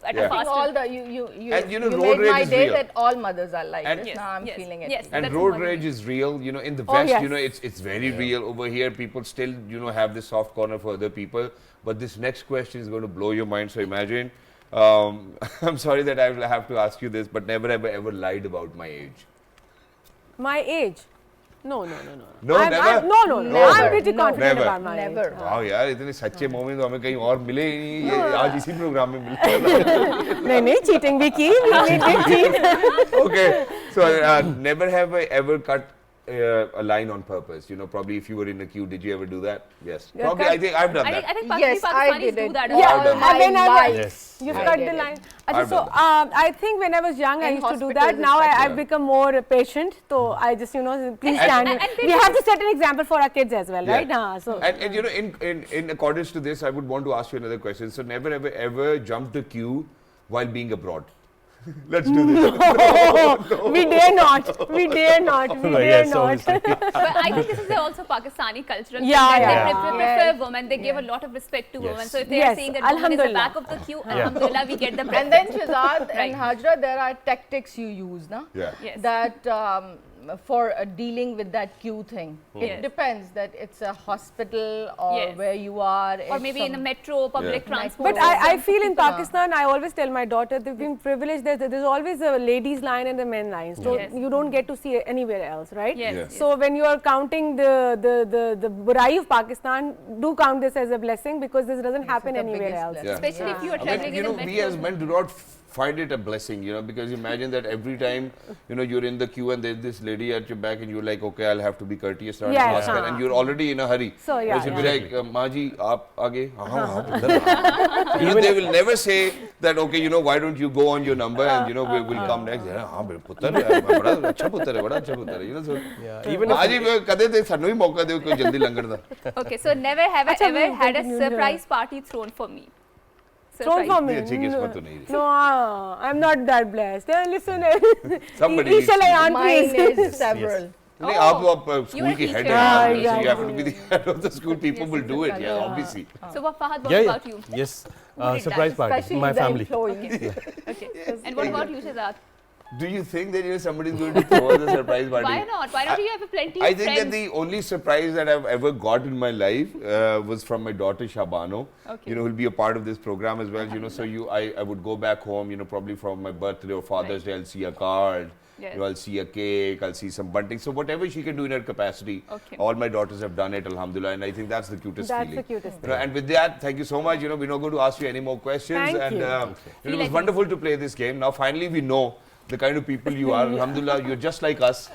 at Yeah. a faster. All the you And, you road made my rage is day real. that all mothers are like And- this. Yes, Now I'm yes, feeling it. yes. And That's road one rage thing. is real, in the Oh, West, yes. it's very real. Over here, people still, have this soft corner for other people. But this next question is going to blow your mind. So imagine, I'm sorry that I will have to ask you this, but never have I ever lied about my age. My age? No. No, never? No. Never. I'm pretty No. confident Never. about my age. Never. वाह यार इतने सच्चे moment तो हमें कहीं और मिले ही नहीं ये आज इसी प्रोग्राम में मिले नहीं, cheating भी की. We did cheat. Okay, so never have I ever cut a line on purpose. Probably if you were in a queue, did you ever do that? Yes. Yeah, Probably cut- I think I've done I that. think Yes, I Pakistanis did do it. that. Yeah, a lot. I've done I mean, Yes. You I cut did the it. line. I've So done that. I think when I was young, I In used to do hospitals that. Now especially. I've become more patient. So I just, please stand. and We have to set an example for our kids as well, Yeah. right? So And in accordance to this, I would want to ask you another question. So never ever jumped a queue while being abroad. Let's do this. No, we dare not. We dare not. We dare not. But I think this is also Pakistani cultural thing Yeah, that yeah. they prefer women. They give a lot of respect to women. So if they are Yes, saying that woman is the alhamdulillah. back of the queue, alhamdulillah, we get the And then preference. Shazad Right. and Hajra, there are tactics you use, na? Yeah. Yes. That for dealing with that queue thing. It Yes. depends that it's a hospital or Yes. where you are. Or it's maybe in a some- metro, public Yeah. transport. But I feel in Pakistan, I always tell my daughter, they've been privileged. There's always a ladies line and a men line. So Yes. you don't get to see it anywhere else, right? Yes. Yeah. yes. So when you are counting the burai of Pakistan, do count this as a blessing because this doesn't happen the anywhere biggest else. blessing. Yeah. Especially if you are I traveling mean, in a metro. we as men do not find it a blessing, because imagine that every time, you're in the queue and there's this lady at your back and you're like, okay, I'll have to be courteous around Yes, ask her, and you're already in a hurry. So, yeah, She'll be yeah. like, Maji, aap aage? Even they will never say that, okay, why don't you go on your number and, we'll come next. हाँ मेरे पुत्र है, बड़ा अच्छा पुत्र है, बड़ा अच्छा पुत्र है. So, even if Maji, कदे ते सानू ही मौका दे कोई जल्दी लंगड़ दा. Okay, so never have I Acha, ever we had a continue here. surprise party thrown for me. Thrown for me. अच्छी किस्मत तो नहीं रही. No, I'm not that blessed. Listen, Somebody needs Ishal to. Ayan, Mine please. is several. नहीं Oh, आप you're school a की teacher. Head Yeah, हैं, so you exactly. have to be the head of the school. People will do it, yeah, obviously. So what, Fahad, what Yeah, about you? Yes. Who did Surprise that? party. Especially My the family. employees. Okay. And what about you, Shazad? Do you think that somebody is going to throw us a surprise party? Why not? Why don't you have plenty I of think friends? that the only surprise that I've ever got in my life was from my daughter Shabano. Okay. Who'll be a part of this program as well. So I would go back home, probably from my birthday or Father's Day, I'll see a card. Yes. I'll see a cake, I'll see some bunting. So whatever she can do in her capacity, Okay. all my daughters have done it, alhamdulillah, and I think that's the cutest That's feeling. the cutest And with that, thank you so much. We're not going to ask you any more questions. Thank and you. it Feel was at wonderful to play this game. Now finally we know the kind of people you are. Alhamdulillah, you're just like us.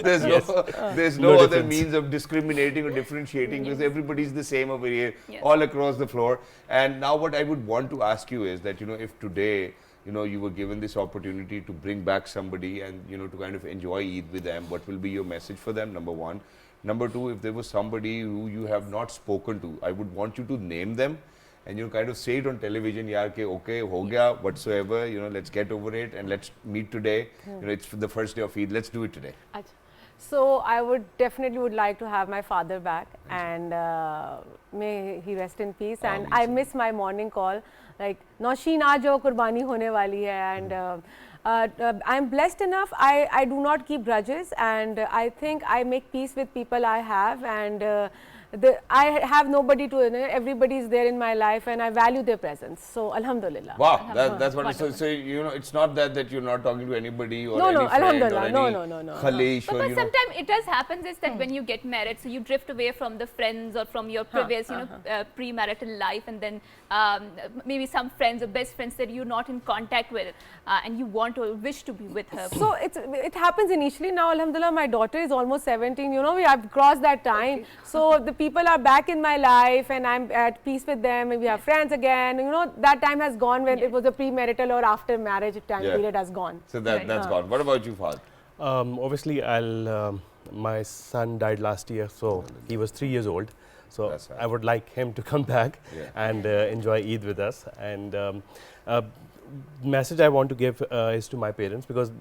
There's no No other difference. means of discriminating or differentiating because everybody's the same over here, Yes. all across the floor. And now what I would want to ask you is that, if today, you were given this opportunity to bring back somebody and, to kind of enjoy Eid with them, what will be your message for them, number one? Number two, if there was somebody who you have not spoken to, I would want you to name them and, kind of say it on television, yaar, ke, okay, ho gaya, whatsoever, let's get over it and let's meet today. It's the first day of Eid, let's do it today. So I would definitely like to have my father back, and may he rest in peace. And I miss my morning call, like Nausheen aa jao, Qurbani hone wali hai, and I'm blessed enough. I do not keep grudges, and I think I make peace with people I have, and I have nobody to, everybody is there in my life, and I value their presence. So alhamdulillah. Wow, that's wonderful. So, it's not that you're not talking to anybody or No, any no, friend alhamdulillah, or any no. khaleesh But, or, sometimes it does happen is that when you get married, so you drift away from the friends or from your previous, premarital life, and then maybe some friends or best friends that you're not in contact with, and you want or wish to be with her. So it happens initially. Now alhamdulillah, my daughter is almost 17. We have crossed that time. So the people are back in my life, and I'm at peace with them, and we have friends again. That time has gone when it was a premarital or after marriage time period has gone. So that's gone. What about you, Fahad? Obviously, my son died last year, so he was 3 years old. So That's right. I would like him to come back and enjoy Eid with us. And message I want to give is to my parents because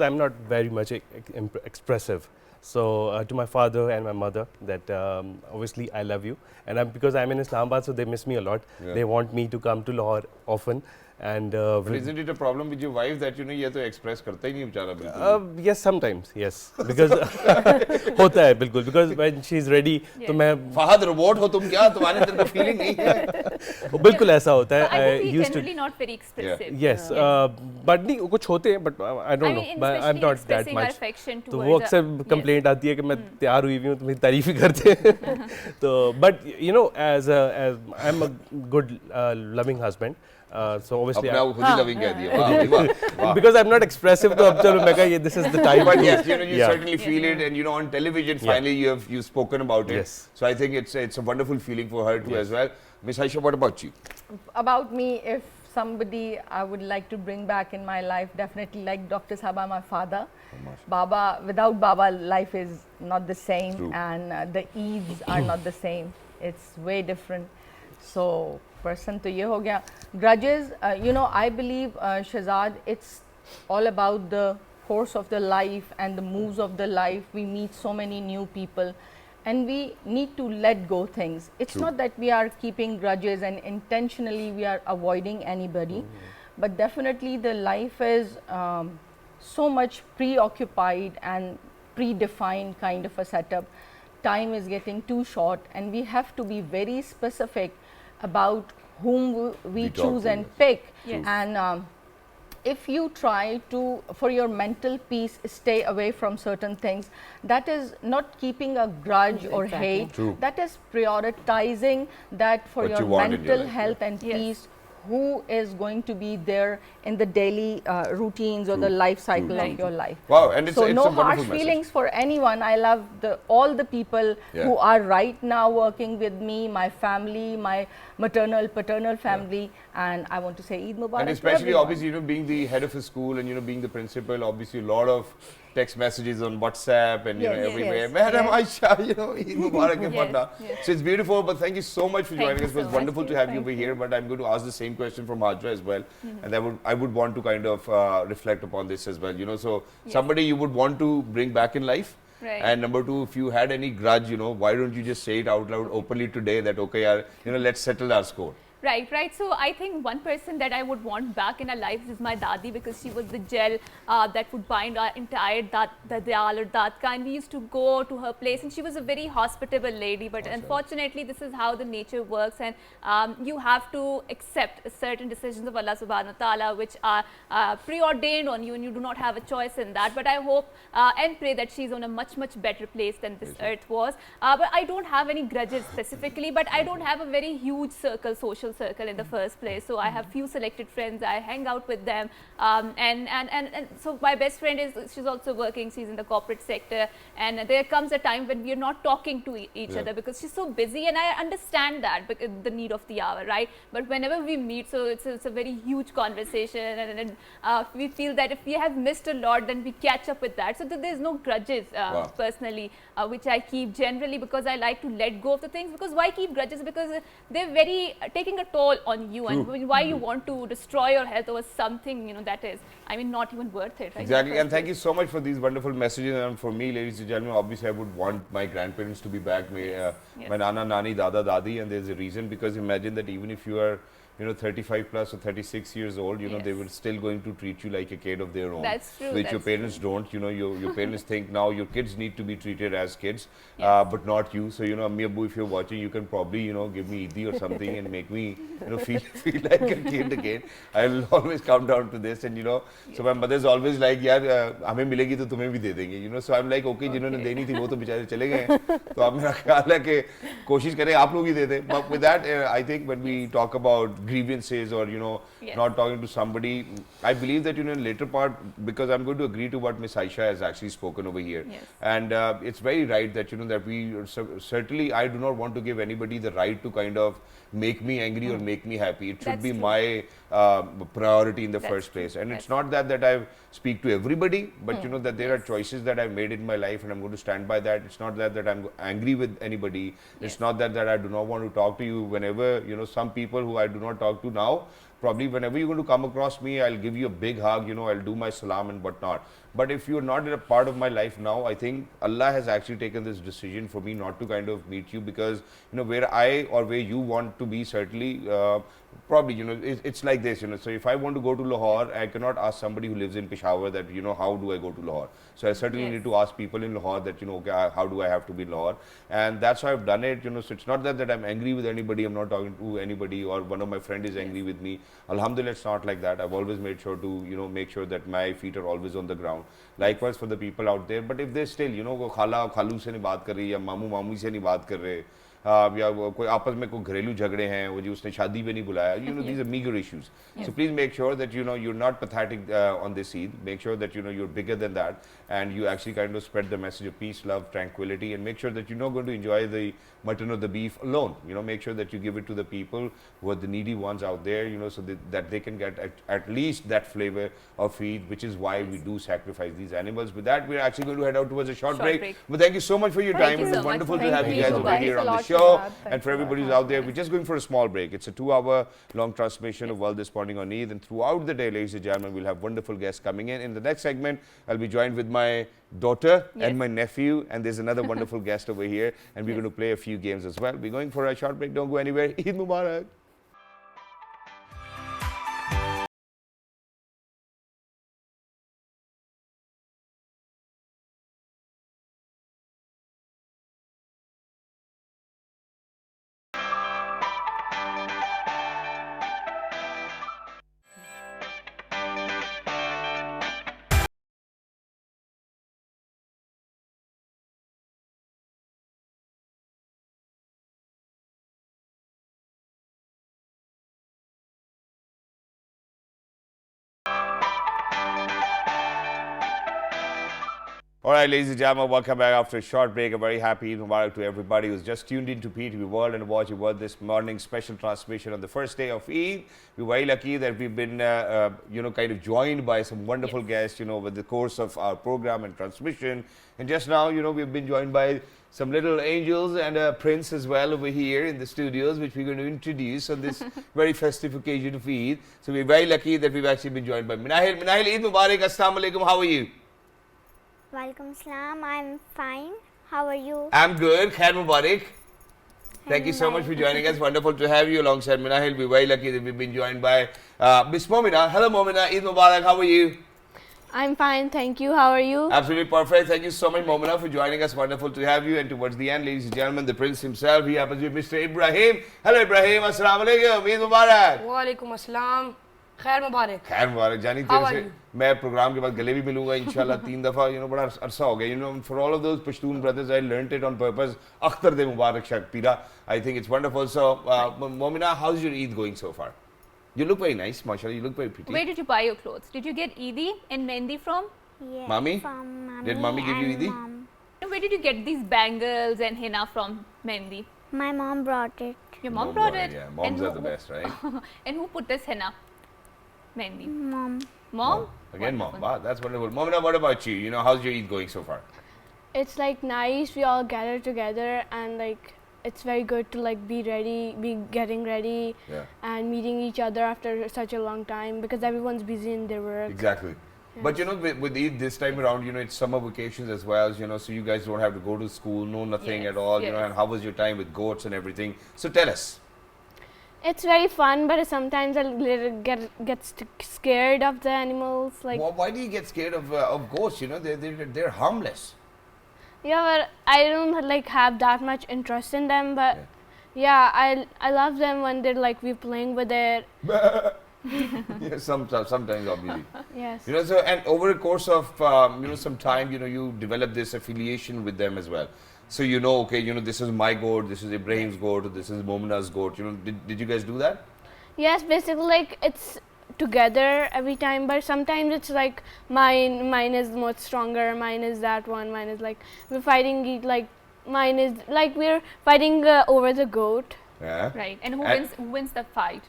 I'm not very much expressive. So to my father and my mother, that obviously I love you, and because I'm in Islamabad, so they miss me a lot. Yeah. They want me to come to Lahore often, and But isn't it a problem with your wife that ये तो express करता ही नहीं बेचारा बिल्कुल? yes, sometimes yes, because होता है बिल्कुल, because when she's ready, तो मैं फहद रोबोट हो तुम क्या? तुम्हारे अंदर का feeling नहीं है? बिल्कुल ऐसा होता है. I think he's used to generally not very expressive. yes, but नहीं कुछ होते हैं, but I don't know, but I'm not that expressing our much. affection तो towards वो अक्सर complaint आती है कि मैं तैयार हुई हुई हूँ, तुम्हें तारीफ ही करते हैं. तो but as I'm a good loving husband. So obviously, अपने आप खुद ही loving कह दिया. वाह, वाह. because I'm not expressive, तो अब चलो मैं कहा this is the time. But to- yes, you yeah. certainly feel it, and on television finally you've spoken about it. Yes. So I think it's a wonderful feeling for her too as well. Miss Aisha, what about you? About me, if somebody I would like to bring back in my life, definitely like Dr. Saba, my father. Baba, without Baba, life is not the same, True. and the Eids are not the same. It's way different. So person to ye ho gaya. Grudges, you know, I believe Shahzad, it's all about the course of the life and the moves of the life. We meet so many new people and we need to let go things. It's not that we are keeping grudges and intentionally we are avoiding anybody, but definitely the life is so much preoccupied and predefined kind of a setup. Time is getting too short and we have to be very specific about whom we choose and pick. And if you try to, for your mental peace, stay away from certain things, that is not keeping a grudge or hate. That is prioritizing that for your mental health and peace, who is going to be there in the daily routines or the life cycle of your life. Wow, and it's, so it's no a harsh message. feelings for anyone. I love all the people who are right now working with me, my family, my maternal, paternal family, and I want to say Eid Mubarak. And especially obviously, you know, being the head of a school and, you know, being the principal, obviously a lot of text messages on WhatsApp and, you know, everywhere. Madam Aisha, you know, Eid Mubarak and whatnot. So it's beautiful, but thank you so much for joining us. It was wonderful to have you over here, but I'm going to ask the same question from Hajra as well. And I would want to kind of reflect upon this as well, you know, so somebody you would want to bring back in life. And number two, if you had any grudge, you know, why don't you just say it out loud openly today that, okay, you know, let's settle our score. Right. So I think one person that I would want back in our lives is my dadi, because she was the gel that would bind our entire dal or datka, and we used to go to her place, and she was a very hospitable lady. But unfortunately, this is how the nature works, and you have to accept certain decisions of Allah subhanahu wa ta'ala which are preordained on you, and you do not have a choice in that. But I hope and pray that she's on a much better place than this earth was. But I don't have any grudges specifically, but I don't have a very huge social circle in the first place. So I have few selected friends, I hang out with them, and so my best friend she's also working, she's in the corporate sector, and there comes a time when we are not talking to each other because she's so busy, and I understand that, because the need of the hour, right? But whenever we meet, so it's a very huge conversation, and we feel that if we have missed a lot, then we catch up with that. So there's no grudges personally which I keep generally, because I like to let go of the things. Because why keep grudges? Because they're very taking a toll on you, and why you want to destroy your health over something, you know, that is, I mean, not even worth it, right? Exactly. And thank you so much for these wonderful messages. And for me, ladies and gentlemen, obviously I would want my grandparents to be back, my nana, nani, dada, dadi, and there's a reason, because imagine that even if you are, you know, 35 plus or 36 years old, you know, they were still going to treat you like a kid of their own. That's true. Which your parents don't. You know, your parents think now your kids need to be treated as kids, but not you. So, you know, Ammi Abbu, if you're watching, you can probably, you know, give me Eid or something and make me, you know, feel like a kid again. I will always come down to this, and, you know, so my mother's always like, yaar, हमें मिलेगी तो तुम्हें भी दे देंगे, you know. So I'm like, okay, जिन्होंने देनी थी वो तो बेचारे चले गए हैं. तो अब मेरा ख्याल है कि कोशिश करें आप लोग ही दे दें. But with that, I think when we talk about grievances or, you know, not talking to somebody, I believe that, you know, in later part, because I'm going to agree to what Miss Aisha has actually spoken over here, and it's very right that, you know, that we certainly, I do not want to give anybody the right to kind of make me angry or make me happy. It should be my priority in the first place, and it's not that I speak to everybody, but you know, that there are choices that I've made in my life, and I'm going to stand by that. It's not that I'm angry with anybody. It's not that I do not want to talk to you. Whenever, you know, some people who I do not talk to now, probably whenever you're going to come across me, I'll give you a big hug, you know, I'll do my salam and whatnot. But if you're not a part of my life now, I think Allah has actually taken this decision for me not to kind of meet you, because, you know, where I or where you want to be, certainly, probably, you know, it's like this, you know. So if I want to go to Lahore, I cannot ask somebody who lives in Peshawar that, you know, how do I go to Lahore? So I certainly need to ask people in Lahore that, you know, okay, how do I have to be in Lahore? And that's how I've done it, you know. So it's not that I'm angry with anybody, I'm not talking to anybody, or one of my friends is angry with me. Alhamdulillah, it's not like that. I've always made sure to, you know, make sure that my feet are always on the ground. Likewise for the people out there. But if they still, you know, khala khalu se nahi baat kar rahi, ya mamu mamu se nahi baat kar rahe, या कोई आपस में कोई घरेलू झगड़े हैं, वो जो उसने शादी पे नहीं बुलाया, you know, these are meager issues. So please make sure that, you know, you're not pathetic on this Eid. Make sure that, you know, you're bigger than that, and you actually kind of spread the message of peace, love, tranquility, and make sure that you're not going to enjoy the mutton or the beef alone. You know, make sure that you give it to the people who are the needy ones out there, you know, so that they can get at least that flavor of Eid, which is why we do sacrifice these animals. With that, we're actually going to head out towards a short break. But thank you so much for your time. It was wonderful to have you guys over here on the show. show. And for everybody who's out there, we're just going for a small break. It's a 2-hour long transmission of world responding on Eid. And throughout the day, ladies and gentlemen, we'll have wonderful guests coming in. In the next segment, I'll be joined with my daughter and my nephew. And there's another wonderful guest over here. And we're going to play a few games as well. We're going for a short break. Don't go anywhere. Eid Mubarak. All right, ladies and gentlemen, welcome back after a short break. A very happy Eid Mubarak to everybody who's just tuned in to PTV World and Watch Your World this morning. Special transmission on the first day of Eid. We're very lucky that we've been, kind of joined by some wonderful guests, over the course of our program and transmission. And just now, we've been joined by some little angels and a prince as well over here in the studios, which we're going to introduce on this very festive occasion of Eid. So we're very lucky that we've actually been joined by Minahil. Minahil, Eid Mubarak, Assalamu Alaikum, how are you? Walaikum Salam, I'm fine. How are you? I'm good. Khair Mubarak. Thank you so much for joining us. Wonderful to have you alongside Minahil. We're very lucky that we've been joined by Miss Momina. Hello Momina, Eid Mubarak. How are you? I'm fine, thank you. How are you? Absolutely perfect. Thank you so much, Momina, for joining us. Wonderful to have you. And towards the end, ladies and gentlemen, the prince himself, he happens to be Mr. Ibrahim. Hello Ibrahim. Assalamu alaikum. Eid Mubarak. Walaikum assalam. खैर मुबारक खैर मुबारक जानी तेरे से मैं programme के बाद गले भी मिलूंगा इंशाल्लाह 3 दफा बड़ा अरसा हो गया for all of those Pashtun brothers I learnt it on purpose Akhtar they Mubarak शक्पीरा I think it's wonderful. So Momina, how's your Eid going so far? You look very nice, mashallah. You look very pretty. Where did you buy your clothes? Did you get Eidi and Mehndi from? Yes, Mommy? from mommy. Did mommy give you and Eidi? Mom. And where did you get these bangles and henna from Mehndi? My mom brought it. Your mom brought it? Yeah, moms are the best, right? And who put this henna? Mehndi. Mom. Mom? Again, mom. Wow, that's wonderful. Momina, what about you? How's your Eid going so far? It's like nice. We all gather together and like it's very good to like be getting ready and meeting each other after such a long time because everyone's busy in their work. Exactly. Yeah. But with Eid this time around, it's summer vacations as well, so you guys don't have to go to school, nothing at all, and how was your time with goats and everything? So tell us. It's very fun, but sometimes I get scared of the animals. Like, why do you get scared of goats? They're harmless. Yeah, but I don't like have that much interest in them. But yeah, I love them when they're like we're playing with it. Yeah, sometimes obviously. Yes. So and over the course of some time, you develop this affiliation with them as well. So okay, this is my goat, this is Ibrahim's goat, this is Momina's goat. Did you guys do that? Yes, basically like it's together every time, but sometimes it's like mine is much stronger, mine is that one, mine is like we're fighting like mine is like we're fighting over the goat. Yeah. Right. And who wins the fight?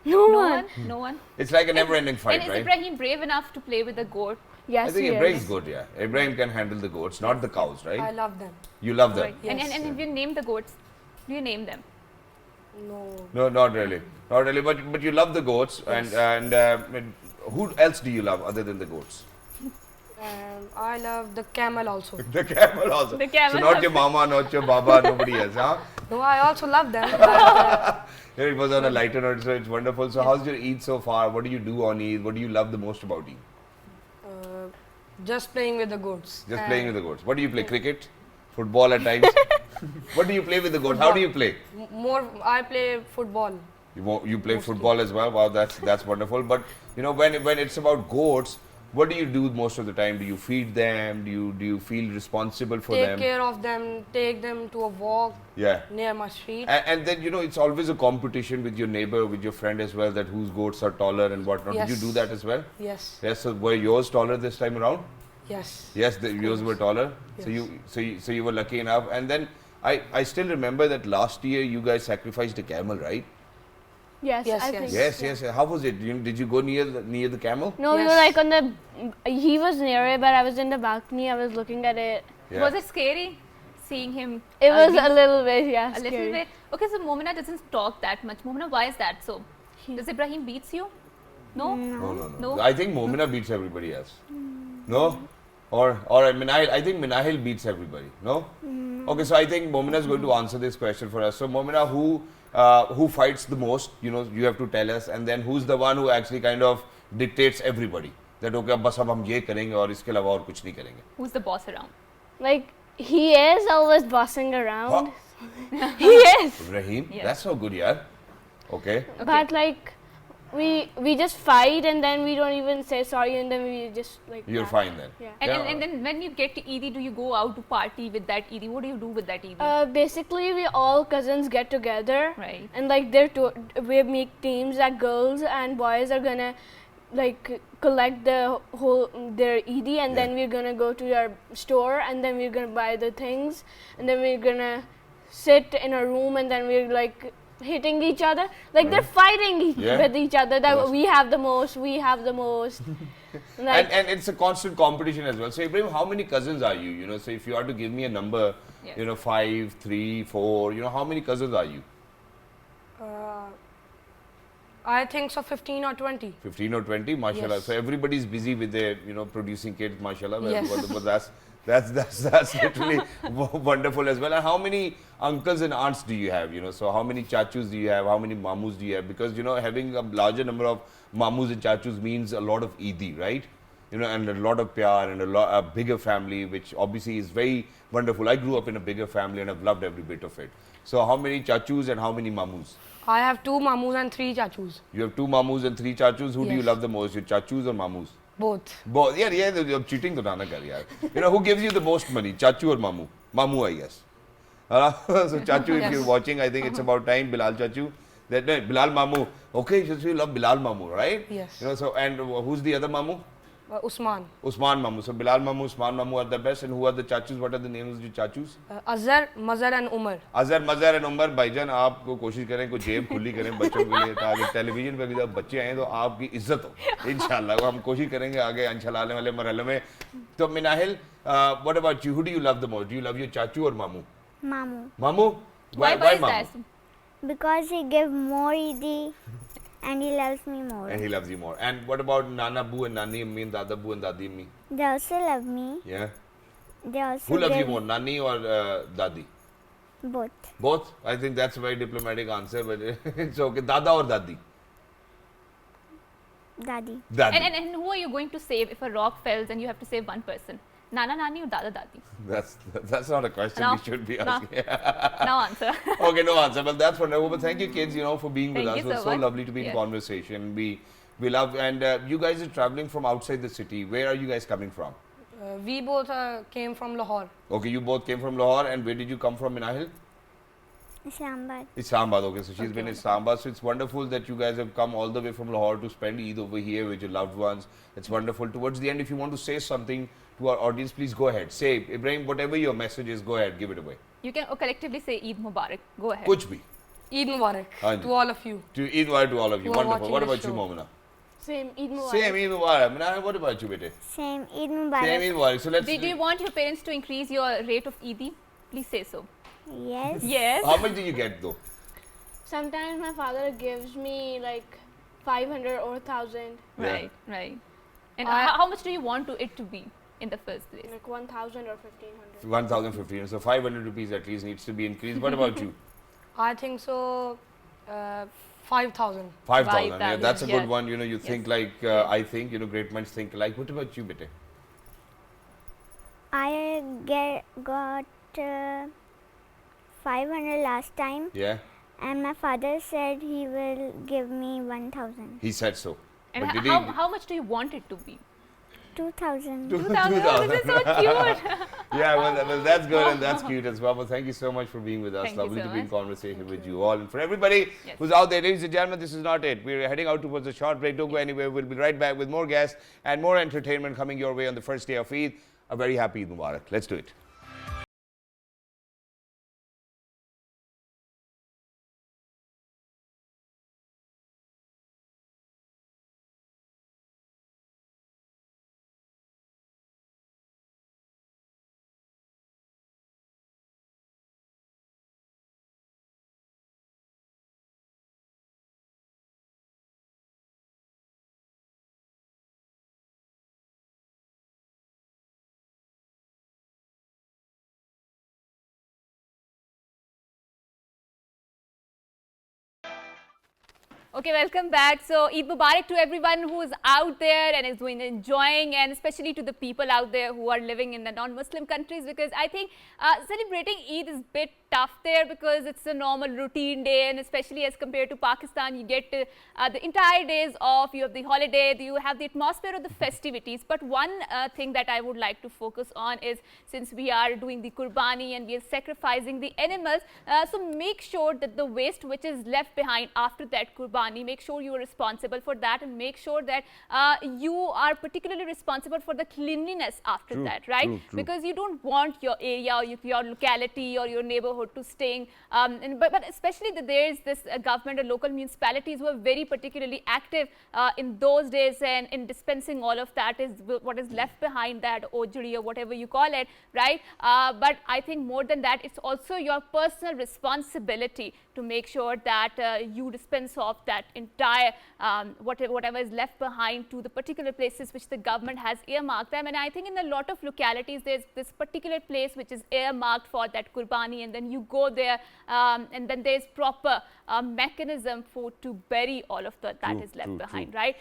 No one. No one. It's like a never-ending fight, and right? is Ibrahim brave enough to play with the goat? Yes, I think Ibrahim's good, yeah. Ibrahim can handle the goats, not the cows, right? I love them. You love them? Right. Yes. And have you named the goats? Do you name them? No. No, not really. Not really, but you love the goats. Yes. And who else do you love other than the goats? I love the camel also. The camel also. The camel So not also. your mama, not your baba, nobody else, huh? No, I also love them. But, It was on a lighter note, so it's wonderful. So how's your Eid so far? What do you do on Eid? What do you love the most about Eid? just playing with the goats. Just playing with the goats. What do you play? Cricket? Football at times? What do you play with the goats? How do you play? More, I play football. You play football as well? Wow, that's wonderful. But when it's about goats, what do you do most of the time? Do you feed them? Do you feel responsible for them? Take care of them, take them to a walk near my street. And then it's always a competition with your neighbor, with your friend as well, that whose goats are taller and whatnot. Yes. Did you do that as well? Yes. Yes. So were yours taller this time around? Yes. Yes, yours were taller. Yes. So you were lucky enough. And then I still remember that last year you guys sacrificed a camel, right? Yes, Yes, I yes. think. Yes. How was it? Did you go near the camel? No, we were like on the. He was near it, but I was in the balcony. I was looking at it. Yeah. Was it scary seeing him? It was a little bit, yeah, a little bit. Okay, so Momina doesn't talk that much. Momina, why is that so? Does Ibrahim beats you? No? No. I think Momina beats everybody else. No? Or I mean, I think Minahil beats everybody. No? Okay, so I think Momina is going to answer this question for us. So Momina, who fights the most? You know, you have to tell us. And then who's the one who actually kind of dictates everybody? That okay, बस अब हम ये करेंगे और इसके अलावा और कुछ नहीं करेंगे. Who's the boss around? Like, he is always bossing around. He is. Rahim? Yeah. That's so good, yeah. Okay. But like, we just fight and then we don't even say sorry and then we just like. You're fine then. Yeah. And then when you get to Eid, do you go out to party with that Eid? What do you do with that Eid? Basically, we all cousins get together. Right. And like, we make teams that girls and boys are gonna like collect their Eid and then we're gonna go to our store and then we're gonna buy the things and then we're gonna sit in a room and then we're like hitting each other, like they're fighting with each other, that we have the most. Like and it's a constant competition as well. So Ibrahim, how many cousins are you? You know, so if you are to give me a number, you know, 5, 3, 4, you know, how many cousins are you? I think so 15 or 20. 15 or 20, mashallah. Yes. So everybody's busy with their, you know, producing kids, mashallah. Yes. But that's literally wonderful as well. And how many uncles and aunts do you have? You know, so how many chachus do you have? How many mamus do you have? Because, you know, having a larger number of mamus and chachus means a lot of Eid, right? You know, and a lot of pyar and a bigger family, which obviously is very wonderful. I grew up in a bigger family and I've loved every bit of it. So how many chachus and how many mamus? I have 2 mamus and 3 chachus. You have 2 mamus and 3 chachus. Who do you love the most? Your chachus or mamus? Both. Both. Yeah, you're cheating to Nana kar, yaar. You know, who gives you the most money? Chachu or mamu? Mamu, I guess. So Chachu, if you're watching, I think it's about time. Bilal Chachu. Bilal Mamu. Okay, so you love Bilal Mamu, right? Yes. You know, so and who's the other Mamu? Usman. Usman Mamu. So Bilal Mamu, Usman Mamu are the best. And who are the Chachus? What are the names of the Chachus? Azhar, Mazhar and Umar. Azhar, Mazhar and Umar. भाईजान आपको कोशिश करें को जेब खुली करें बच्चों के लिए ताकि टेलीविजन पे भी जब बच्चे आए तो आपकी इज्जत हो इंशाल्लाह हम कोशिश करेंगे आगे इंशाल्लाह आने वाले मरहले में तो Minahil what about you? Who do you love the most? Do you love your Chachu or Mamu? Mamu. Mamu? Why Mamu? that? Because he gives more Eid and he loves me more. And he loves you more. And what about Nana Boo and Nani Ammi and Dada Boo and Dadi Ammi? They also love me. Yeah. They also Who loves you give more, Nani or Dadi? both. Both? I think that's a very diplomatic answer, but it's okay. Dada or Dadi? Daddy. Dadi. And who are you going to save if a rock falls and you have to save one person? Nana Nani or Dada Dadi? That's not a question we should be asking. No answer. Okay, no answer. Well, that's wonderful. But thank you, kids, you know, for being with us. Thank you It was so much. lovely to be in conversation. We love, and you guys are traveling from outside the city. Where are you guys coming from? We both came from Lahore. Okay, you both came from Lahore, and where did you come from, Minahil? Islamabad. Islamabad. Okay, so she's been in Islamabad. So it's wonderful that you guys have come all the way from Lahore to spend Eid over here with your loved ones. It's wonderful. Towards the end, if you want to say something to our audience, please go ahead. Say, Ibrahim, whatever your message is, go ahead, give it away. You can collectively say Eid Mubarak. Go ahead. Kuch bhi. Eid Mubarak Hanji. to all of you. To Eid Mubarak to all of you. Who are Wonderful. What watching about the you, show. Momina? Same Eid Mubarak. Same Eid Mubarak. Minahil, what about you, bete? Same Eid Mubarak. Same Eid Mubarak. So let's. Do you want your parents to increase your rate of Eid? Please say so. Yes. Yes. How much do you get though? Sometimes my father gives me like 500 or 1,000, Right. And how much do you want it to be in the first place? like 1,000 or 1,500. 1,015. So 500 rupees at least needs to be increased. What about you? I think so 5,000. 5,000. Yeah, 5,000, that's a good yes. one. You know, you think like I think. You know, great minds think alike. What about you, bete? I got 500 last time Yeah. and my father said he will give me 1,000. He said so. And But did how much do you want it to be? 2,000. 2,000. This is so cute. Yeah, well, that's good and that's cute as well. But thank you so much for being with us. Thank you Lovely so to be in much. conversation with you all. And for everybody who's out there, ladies and gentlemen, this is not it. We're heading out towards a short break. Don't go anywhere. We'll be right back with more guests and more entertainment coming your way on the first day of Eid. A very happy Eid Mubarak. Let's do it. Okay, welcome back. So, Eid Mubarak to everyone who is out there and is enjoying, and especially to the people out there who are living in the non-Muslim countries, because I think celebrating Eid is a bit tough there because it's a normal routine day, and especially as compared to Pakistan, you get the entire days off, you have the holiday, you have the atmosphere of the festivities. But one thing that I would like to focus on is, since we are doing the Qurbani and we are sacrificing the animals, so make sure that the waste which is left behind after that Qurbani, make sure you are responsible for that, and make sure that you are particularly responsible for the cleanliness after that, right? Because you don't want your area or your locality or your neighborhood to staying, but especially that there is this government or local municipalities who are very particularly active in those days and in dispensing all of that is what is left behind, that ojri or whatever you call it, right? But I think more than that, it's also your personal responsibility to make sure that you dispense off that entire whatever is left behind to the particular places which the government has earmarked them. And I think in a lot of localities there's this particular place which is earmarked for that Qurbani, and then you go there and then there's proper mechanism to bury all of that is left behind, right?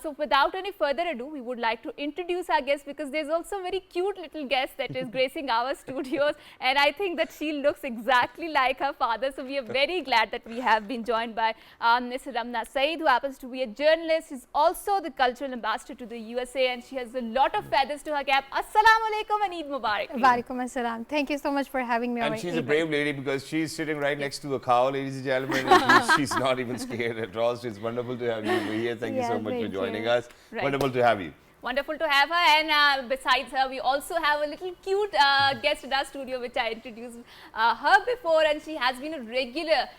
So without any further ado, we would like to introduce our guest, because there's also a very cute little guest that is gracing our studios, and I think that she looks exactly like her father. So we are very glad that we have been joined by Ms. Ramna Saeed, who happens to be a journalist. She's also the cultural ambassador to the USA, and she has a lot of feathers to her cap. Assalamu alaikum and Eid Mubarak. Walaikum assalam. Thank you so much for having me. And she's a brave lady because she's sitting right next to a cow, ladies and gentlemen. And she's not even scared at all. So it's wonderful to have you over here. Thank you so much for joining us. Right. Wonderful to have you. Wonderful to have her, and besides her, we also have a little cute guest in our studio, which I introduced her before, and she has been a regular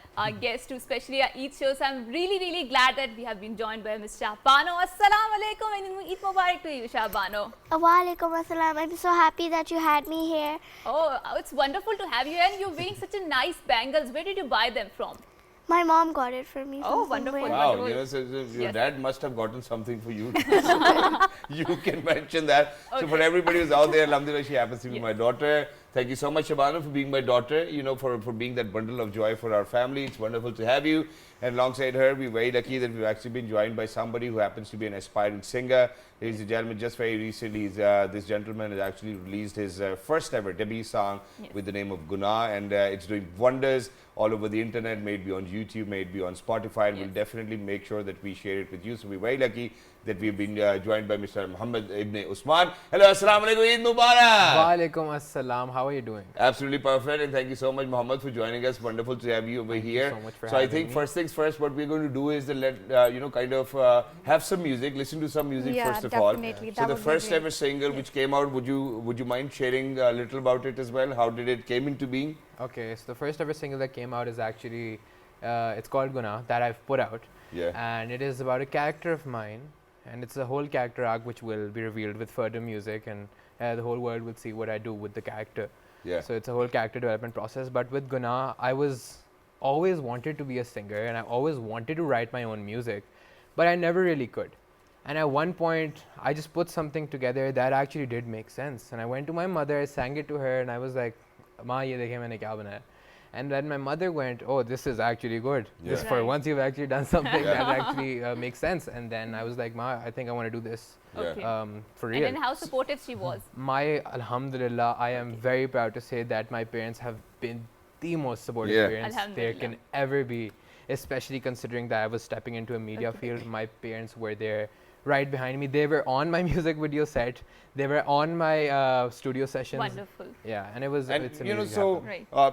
guest to especially our Eid show. So I'm really glad that we have been joined by Ms. Shahbano. Assalamu alaikum and Eid Mubarak to you, Shahbano. Walaikum assalam. I'm so happy that you had me here. Oh, it's wonderful to have you, and you're wearing such a nice bangles. Where did you buy them from? My mom got it for me. Oh, wonderful. Wow, you know, so your dad must have gotten something for you. You can mention that. Okay. So for everybody who's out there, alhamdulillah, she happens to be my daughter. Thank you so much, Shabana, for being my daughter, you know, for being that bundle of joy for our family. It's wonderful to have you. And alongside her, we're very lucky that we've actually been joined by somebody who happens to be an aspiring singer. Ladies and gentlemen, just very recently, this gentleman has actually released his first ever debut song with the name of Guna, and it's doing wonders all over the internet, may it be on YouTube, may it be on Spotify, and we'll definitely make sure that we share it with you. So we're very lucky that we've been joined by Mr. Muhammad Ibn Usman. Hello, Assalamu alaikum, Eid Mubarak. Walaikum assalam. How are you doing? Absolutely perfect, and thank you so much, Muhammad, for joining us. Wonderful to have you over here. So much for so I having think me. first things first, what we're going to do is to let you know, kind of have some music, listen to some music first of all. So the first ever single which came out, would you mind sharing a little about it as well? How did it came into being? Okay, so the first ever single that came out is actually it's called Guna, that I've put out. Yeah. And it is about a character of mine, and it's a whole character arc which will be revealed with further music, and the whole world will see what I do with the character. Yeah. So it's a whole character development process. But with Guna, I was always wanted to be a singer, and I always wanted to write my own music, but I never really could. And at one point, I just put something together that actually did make sense. And I went to my mother, I sang it to her, and I was like, "Ma, ye dekhe maine kya banaya." And then my mother went, "Oh, this is actually good. This for once you've actually done something that actually makes sense." And then I was like, "Ma, I think I want to do this for real." And then how supportive she was? My alhamdulillah, I am very proud to say that my parents have been the most supportive parents there can ever be, especially considering that I was stepping into a media field. My parents were there right behind me. They were on my music video set. They were on my studio sessions. Wonderful. Yeah, and it was. And it's you know, so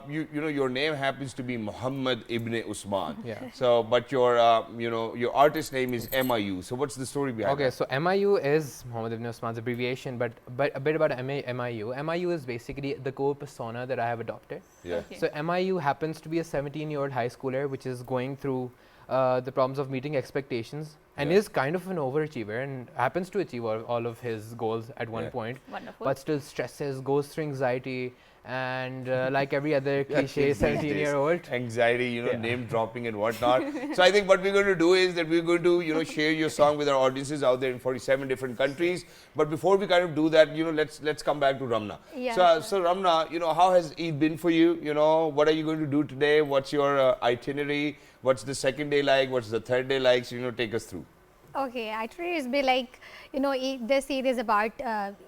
you know, your name happens to be Muhammad Ibn Usman. Yeah. So, but your you know, your artist name is MIU. So, what's the story behind? Okay, so MIU is Muhammad Ibn Usman's abbreviation, but a bit about MIU. MIU is basically the core persona that I have adopted. Yeah. So MIU happens to be a 17-year-old high schooler which is going through the problems of meeting expectations and is kind of an overachiever and happens to achieve all of his goals at one point. Wonderful. But still stresses, goes through anxiety, and like every other cliche 17-year-old. Anxiety, you know, name dropping and whatnot. So I think what we're going to do is that we're going to, you know, share your song with our audiences out there in 47 different countries. But before we kind of do that, you know, let's come back to Ramna. Yeah, So Ramna, you know, how has Eid been for you? You know, what are you going to do today? What's your itinerary? What's the second day like? What's the third day like? So, you know, take us through. Okay, itinerary is be like, you know, this Eid is about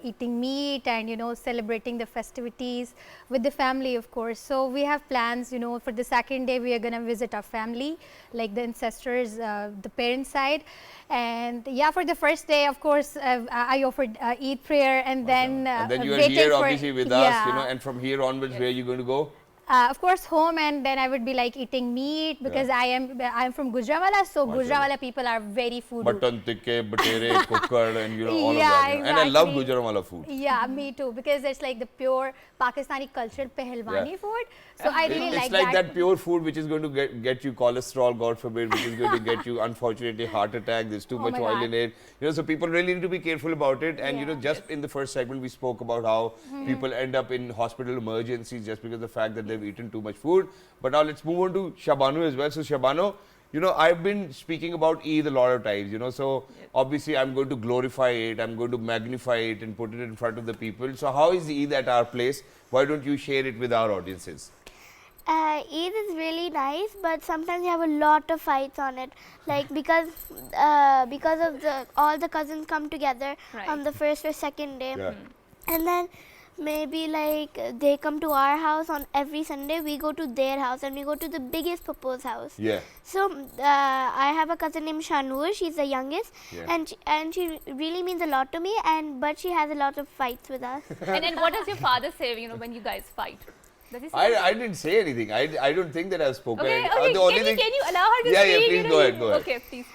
eating meat and, you know, celebrating the festivities with the family, of course. So we have plans, you know, for the second day we are going to visit our family, like the ancestors, the parents' side. And yeah, for the first day, of course, I offered Eid prayer, and then you are here obviously with us, you know, and from here onwards, where are you going to go? Of course, home, and then I would be like eating meat because I am from Gujranwala, so Gujranwala people are very food. Mutton, tikke, batere, cooker, and you know all of that. You know. And I love Gujranwala food. Yeah, me too, because it's like the pure Pakistani cultural pehlwani food. So I really like that. It's like that pure food which is going to get you cholesterol, God forbid, which is going to get you, unfortunately, heart attack. There's too much oil in it. You know, so people really need to be careful about it. And you know, just in the first segment, we spoke about how people end up in hospital emergencies just because of the fact that they've eaten too much food. But now let's move on to Shabanu as well. So Shabanu, you know, I've been speaking about Eid a lot of times, you know, so obviously I'm going to glorify it, I'm going to magnify it and put it in front of the people. So how is Eid at our place? Why don't you share it with our audiences? Eid is really nice, but sometimes you have a lot of fights on it, like because of all the cousins come together on the first or second day, and then maybe like they come to our house on every Sunday, we go to their house, and we go to the biggest Papo's house. So I have a cousin named Shanur, she's the youngest, and she really means a lot to me, but she has a lot of fights with us. And what does your father say, you know, when you guys fight? Does he say I didn't say anything. I don't think that I've spoken. Okay, can you allow her to speak? Yeah, please go ahead. Okay, please.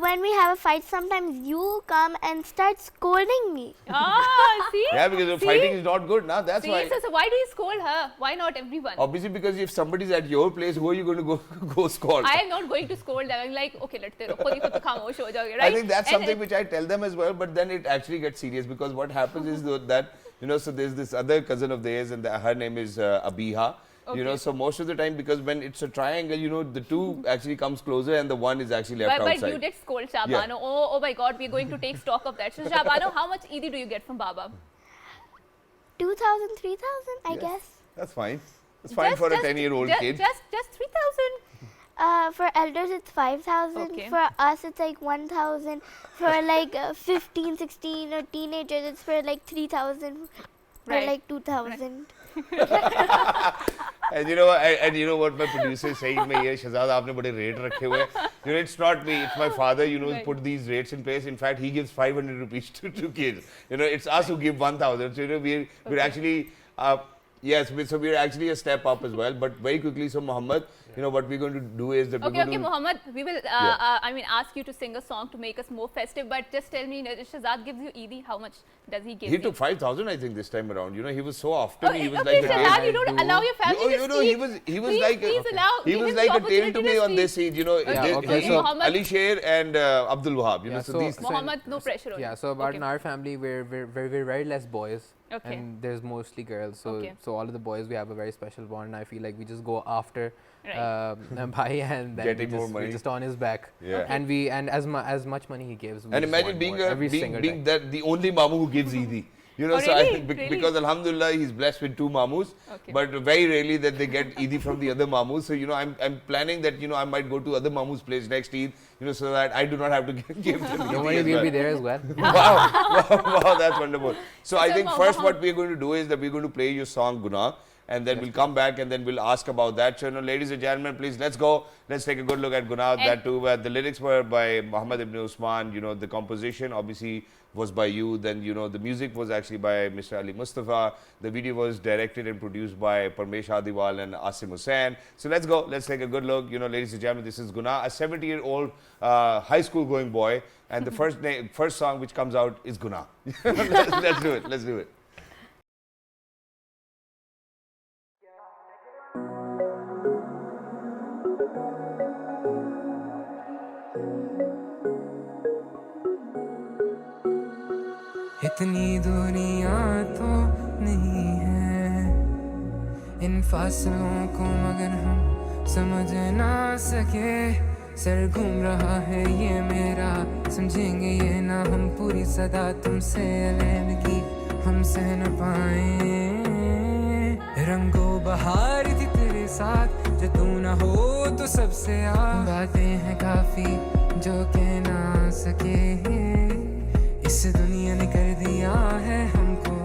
When we have a fight, sometimes you come and start scolding me. See? Yeah, because fighting is not good now. That's why. So why do you scold her? Why not everyone? Obviously, because if somebody's at your place, who are you going to go scold? I am not going to scold them. I'm like, okay, let's right? I think that's something which I tell them as well, but then it actually gets serious, because what happens is that, you know, so there's this other cousin of theirs, and her name is Abiha. You know, so most of the time, because when it's a triangle, you know, the two actually comes closer and the one is actually left outside. But you did scold Shabano. Oh my God, we're going to take stock of that. So Shabano, how much Eid do you get from Baba? 2,000, 3,000, I guess. That's fine. That's fine for a 10-year-old kid. Just 3,000. For elders, it's 5,000. Okay. For us, it's like 1,000. For like 15, 16 or teenagers, it's for like 3,000 or like 2,000. And you know what my producer is saying me here, Shahzad, aapne bade rate rakhe hue. You know, it's not me, it's my father, you know, put these rates in place. In fact, he gives 500 rupees to kids. You know, it's us who give 1,000. So, you know, we're actually, yes, so we're actually a step up as well. But very quickly, so Muhammad, you know, what we're going to do is that Okay, Muhammad, we will, ask you to sing a song to make us more festive. But just tell me, Shahzad gives you Eid, how much does he give you? He took 5,000, I think, this time around. You know, he was so after me. He was like, Shahzad, you don't allow your family to speak. He was like a tail to me on this Eid. You know, Ali Sher and Abdul Wahab. You know, so these. Muhammad, no pressure on you. Yeah, so about in our family, we're very less boys. And there's mostly girls. So all of the boys, we have a very special bond. And I feel like we just go after Bhai, and then we just on his back. And as much money he gives. And imagine being the only Mamu who gives Eid. You know, because Alhamdulillah, he's blessed with 2 Mamus, but very rarely that they get Eid from the other Mamus. So, you know, I'm planning that, you know, I might go to other Mamu's place next Eid, you know, so that I do not have to give them Eid. Don't worry, we'll be there as well. Wow, that's wonderful. So I think first what we're going to do is that we're going to play your song Guna, and then we'll come back and then we'll ask about that. So, you know, ladies and gentlemen, please, let's go. Let's take a good look at Guna. That too, the lyrics were by Muhammad ibn Usman. You know, the composition obviously was by you. Then, you know, the music was actually by Mr. Ali Mustafa. The video was directed and produced by Parmesh Adiwal and Asim Hussain. So let's go. Let's take a good look. You know, ladies and gentlemen, this is Guna, a 70-year-old high school going boy. And the first song which comes out is Guna. Let's do it. Let's do it. इतनी दुनिया तो नहीं है इन फासलों को मगर हम समझ ना सके सर घूम रहा है ये मेरा समझेंगे ये ना हम पूरी सदा तुमसे अलग हम सह न पाए रंगो बहार थी तेरे साथ जो तू ना हो तो सबसे बातें हैं काफी जो कह ना सके इस दुनिया ने कर दिया है हमको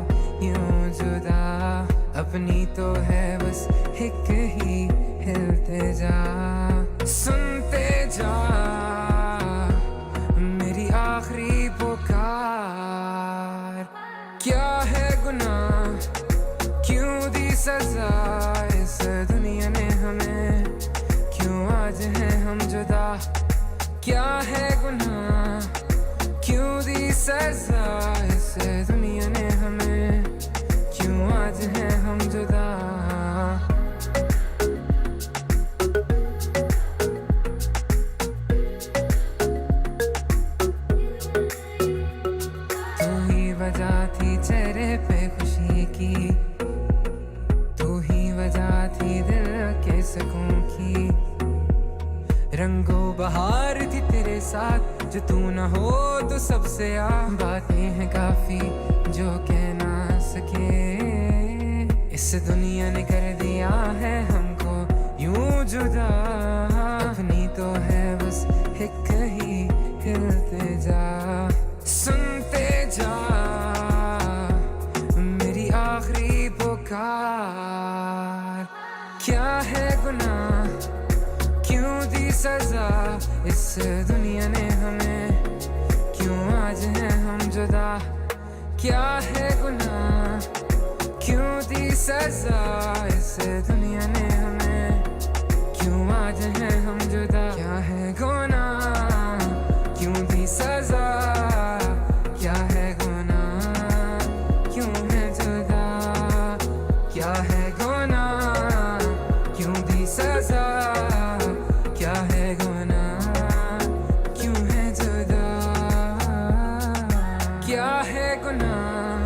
यूं जुदा अपनी तो है बस एक ही हिलते जा सुनते जा मेरी आखिरी पुकार क्या है गुनाह क्यों दी सजा इस दुनिया ने हमें क्यों आज है हम जुदा क्या है गुनाह क्यों दी सजा इस दुनिया ने हमें क्यों आज है हम जुदा तू ही वजह थी चेहरे पे खुशी की तू ही वजह थी दिल के सुकून की रंगो बहार थी तेरे साथ जो तू न हो तो सबसे बातें हैं काफी जो कह ना सके इस दुनिया ने कर दिया है हमको यूं जुदा अपनी तो है बस एक ही हिलते जा सुनते जा मेरी आखिरी पुकार क्या है गुनाह क्यों दी सजा इस दुनिया ने हमें क्यों आज है हम जुदा क्या है गुनाह क्यों दी सजा इस दुनिया ने हमें क्यों आज है हम जुदा क्या है गुनाह क्यों दी सजा क्या है गुनाह क्यों है जुदा क्या है गुनाह क्यों दी सजा क्या है गुनाह क्यों है जुदा क्या है गुनाह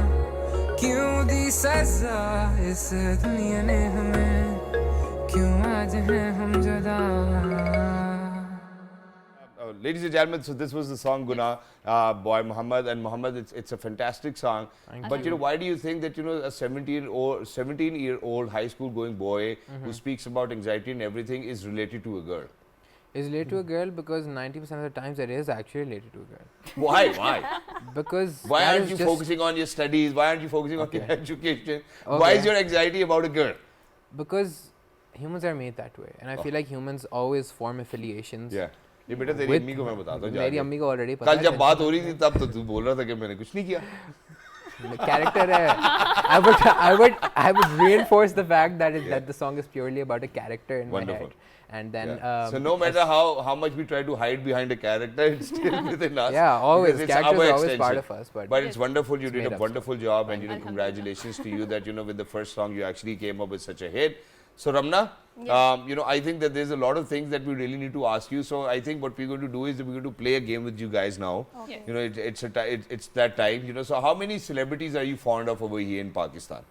क्यों दी सजा इस दुनिया ने हमें क्यों आज है हम जुदा Ladies and gentlemen, so this was the song Guna by Muhammad, and Muhammad, it's a fantastic song. But you know, why do you think that, you know, a 17-year-old high school going boy who speaks about anxiety and everything is related to a girl? Is related to a girl because 90% of the times it is actually related to a girl. Why? Why? Because why aren't you focusing on your studies? Why aren't you focusing on your education? Why is your anxiety about a girl? Because humans are made that way, and I feel like humans always form affiliations. Yeah. ये बेटा तेरी अम्मी को मैं बताता हूँ मेरी अम्मी को already पता है कल जब बात हो रही थी तब तो तू बोल रहा था कि मैंने कुछ नहीं किया character है I would reinforce the fact that that the song is purely about a character in my head and then so no matter how much we try to hide behind a character it's still within us always character is always part of us but it's wonderful you did a wonderful job and you know congratulations to you that you know with the first song you actually came up with such a hit. So Ramna, you know, I think that there's a lot of things that we really need to ask you. So I think what we're going to do is that we're going to play a game with you guys now. Okay. You know, it's that time. You know, so how many celebrities are you fond of over here in Pakistan?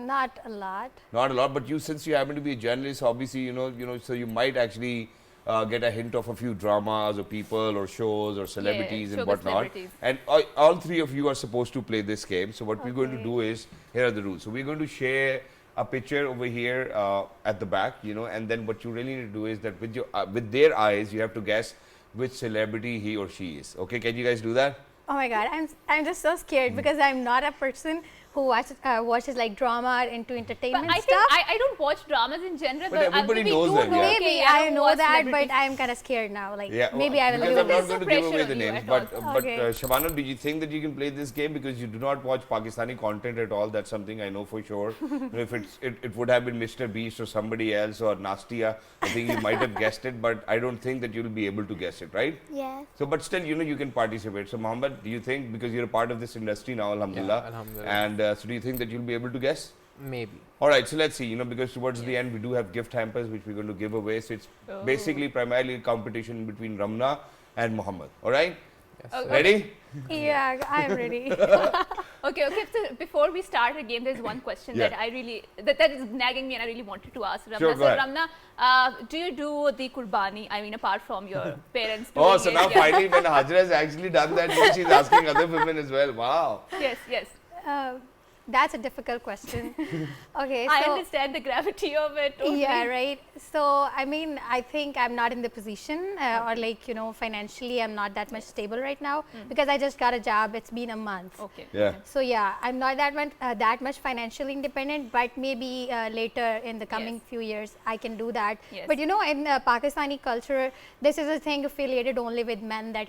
Not a lot. Not a lot, but you, since you happen to be a journalist, obviously, you know, so you might actually get a hint of a few dramas or people or shows or celebrities and whatnot. And all three of you are supposed to play this game. So what we're going to do is, here are the rules. So we're going to share a picture over here at the back, you know, and then what you really need to do is that with your with their eyes, you have to guess which celebrity he or she is. Okay, can you guys do that? Oh my God, I'm just so scared because I'm not a person who watches like drama or into entertainment but I stuff. think I don't watch dramas in general. But everybody knows them. Yeah. Maybe I know that, but I'm kind of scared now. Like maybe I will. Because I'm not going to give away the names, but okay. Shabana, do you think that you can play this game because you do not watch Pakistani content at all? That's something I know for sure. You know, if it would have been Mr. Beast or somebody else or Nastia, I think you might have guessed it, but I don't think that you'll be able to guess it, right? Yeah. So, but still, you know, you can participate. So, Mohammed, do you think because you're a part of this industry now, alhamdulillah, and so do you think that you'll be able to guess? Maybe. All right, so let's see, you know, because towards the end we do have gift hampers which we're going to give away. So it's basically primarily a competition between Ramna and Muhammad. All right? Yes, ready? Yeah, I'm ready. Okay. So before we start our game, there's one question that I really that is nagging me, and I really wanted to ask Ramna. Sure, go So ahead. Ramna, do you do the Qurbani? I mean, apart from your parents. Oh, doing so it, now finally, when Hajra has actually done that, she's asking other women as well. Wow. Yes. That's a difficult question. Okay, so I understand the gravity of it. Totally. yeah, right. So I mean, I think I'm not in the position, or like financially, I'm not that much stable right now because I just got a job. It's been a month. Okay. Yeah. So yeah, I'm not that much financially independent, but maybe later in the coming few years I can do that. Yes. But in Pakistani culture, this is a thing affiliated only with men, that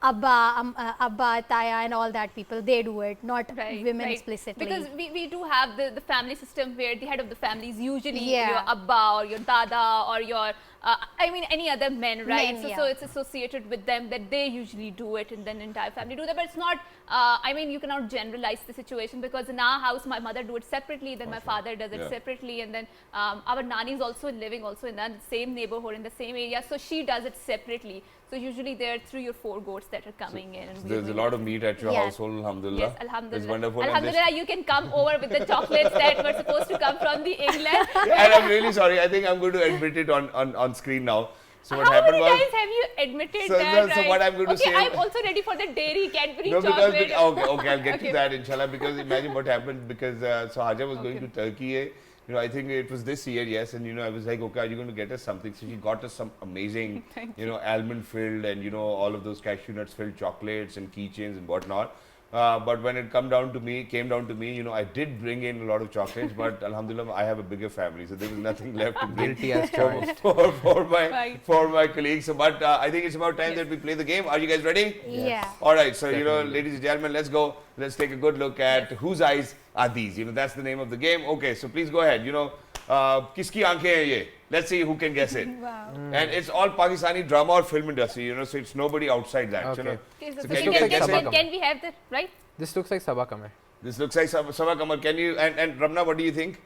Abba, Taya and all that people, they do it, not women explicitly. Because we do have the family system where the head of the family is usually Yeah. your Abba or your Dada or your I mean any other men, right? Men, so, yeah. so it's associated with them that they usually do it, and then entire family do that. But it's not. I mean, you cannot generalize the situation, because in our house, my mother do it separately, then my father does it separately, and then our nani is also living in the same neighborhood in the same area, so she does it separately. So usually there are 3 or 4 goats that are coming in. And So there's a lot of meat at your household, alhamdulillah. Yes, alhamdulillah. It's wonderful. Alhamdulillah, you can come over with the chocolates that were supposed to come from the England. And I'm really sorry. I think I'm going to admit it on screen now. So what How happened many was. times have you admitted So- that? no, so right? what I'm going to okay, say- I'm also ready for the dairy Cadbury No, chocolate. okay, I'll get Okay. to that, inshallah, because imagine what happened, because so Haja was going to Turkey, I think it was this year, yes, and I was like, okay, are you going to get us something? So she got us some amazing, almond filled and all of those cashew nuts filled chocolates and keychains and whatnot. But when it came down to me, I did bring in a lot of chocolates, but alhamdulillah, I have a bigger family, so there was nothing left to bring Guilty as charged. for my colleagues. So, but I think it's about time that we play the game. Are you guys ready? Yeah. All right, so ladies and gentlemen, let's go. Let's take a good look at whose eyes are these. That's the name of the game. Okay, so please go ahead. Kiski aankhein hai ye? Let's see who can guess it. Wow. And it's all Pakistani drama or film industry. So it's nobody outside that. Okay. Okay, so So can we have that, right? This looks like Sabah Kamar. This looks like Sabah Kamar. Can you and Ramna, what do you think?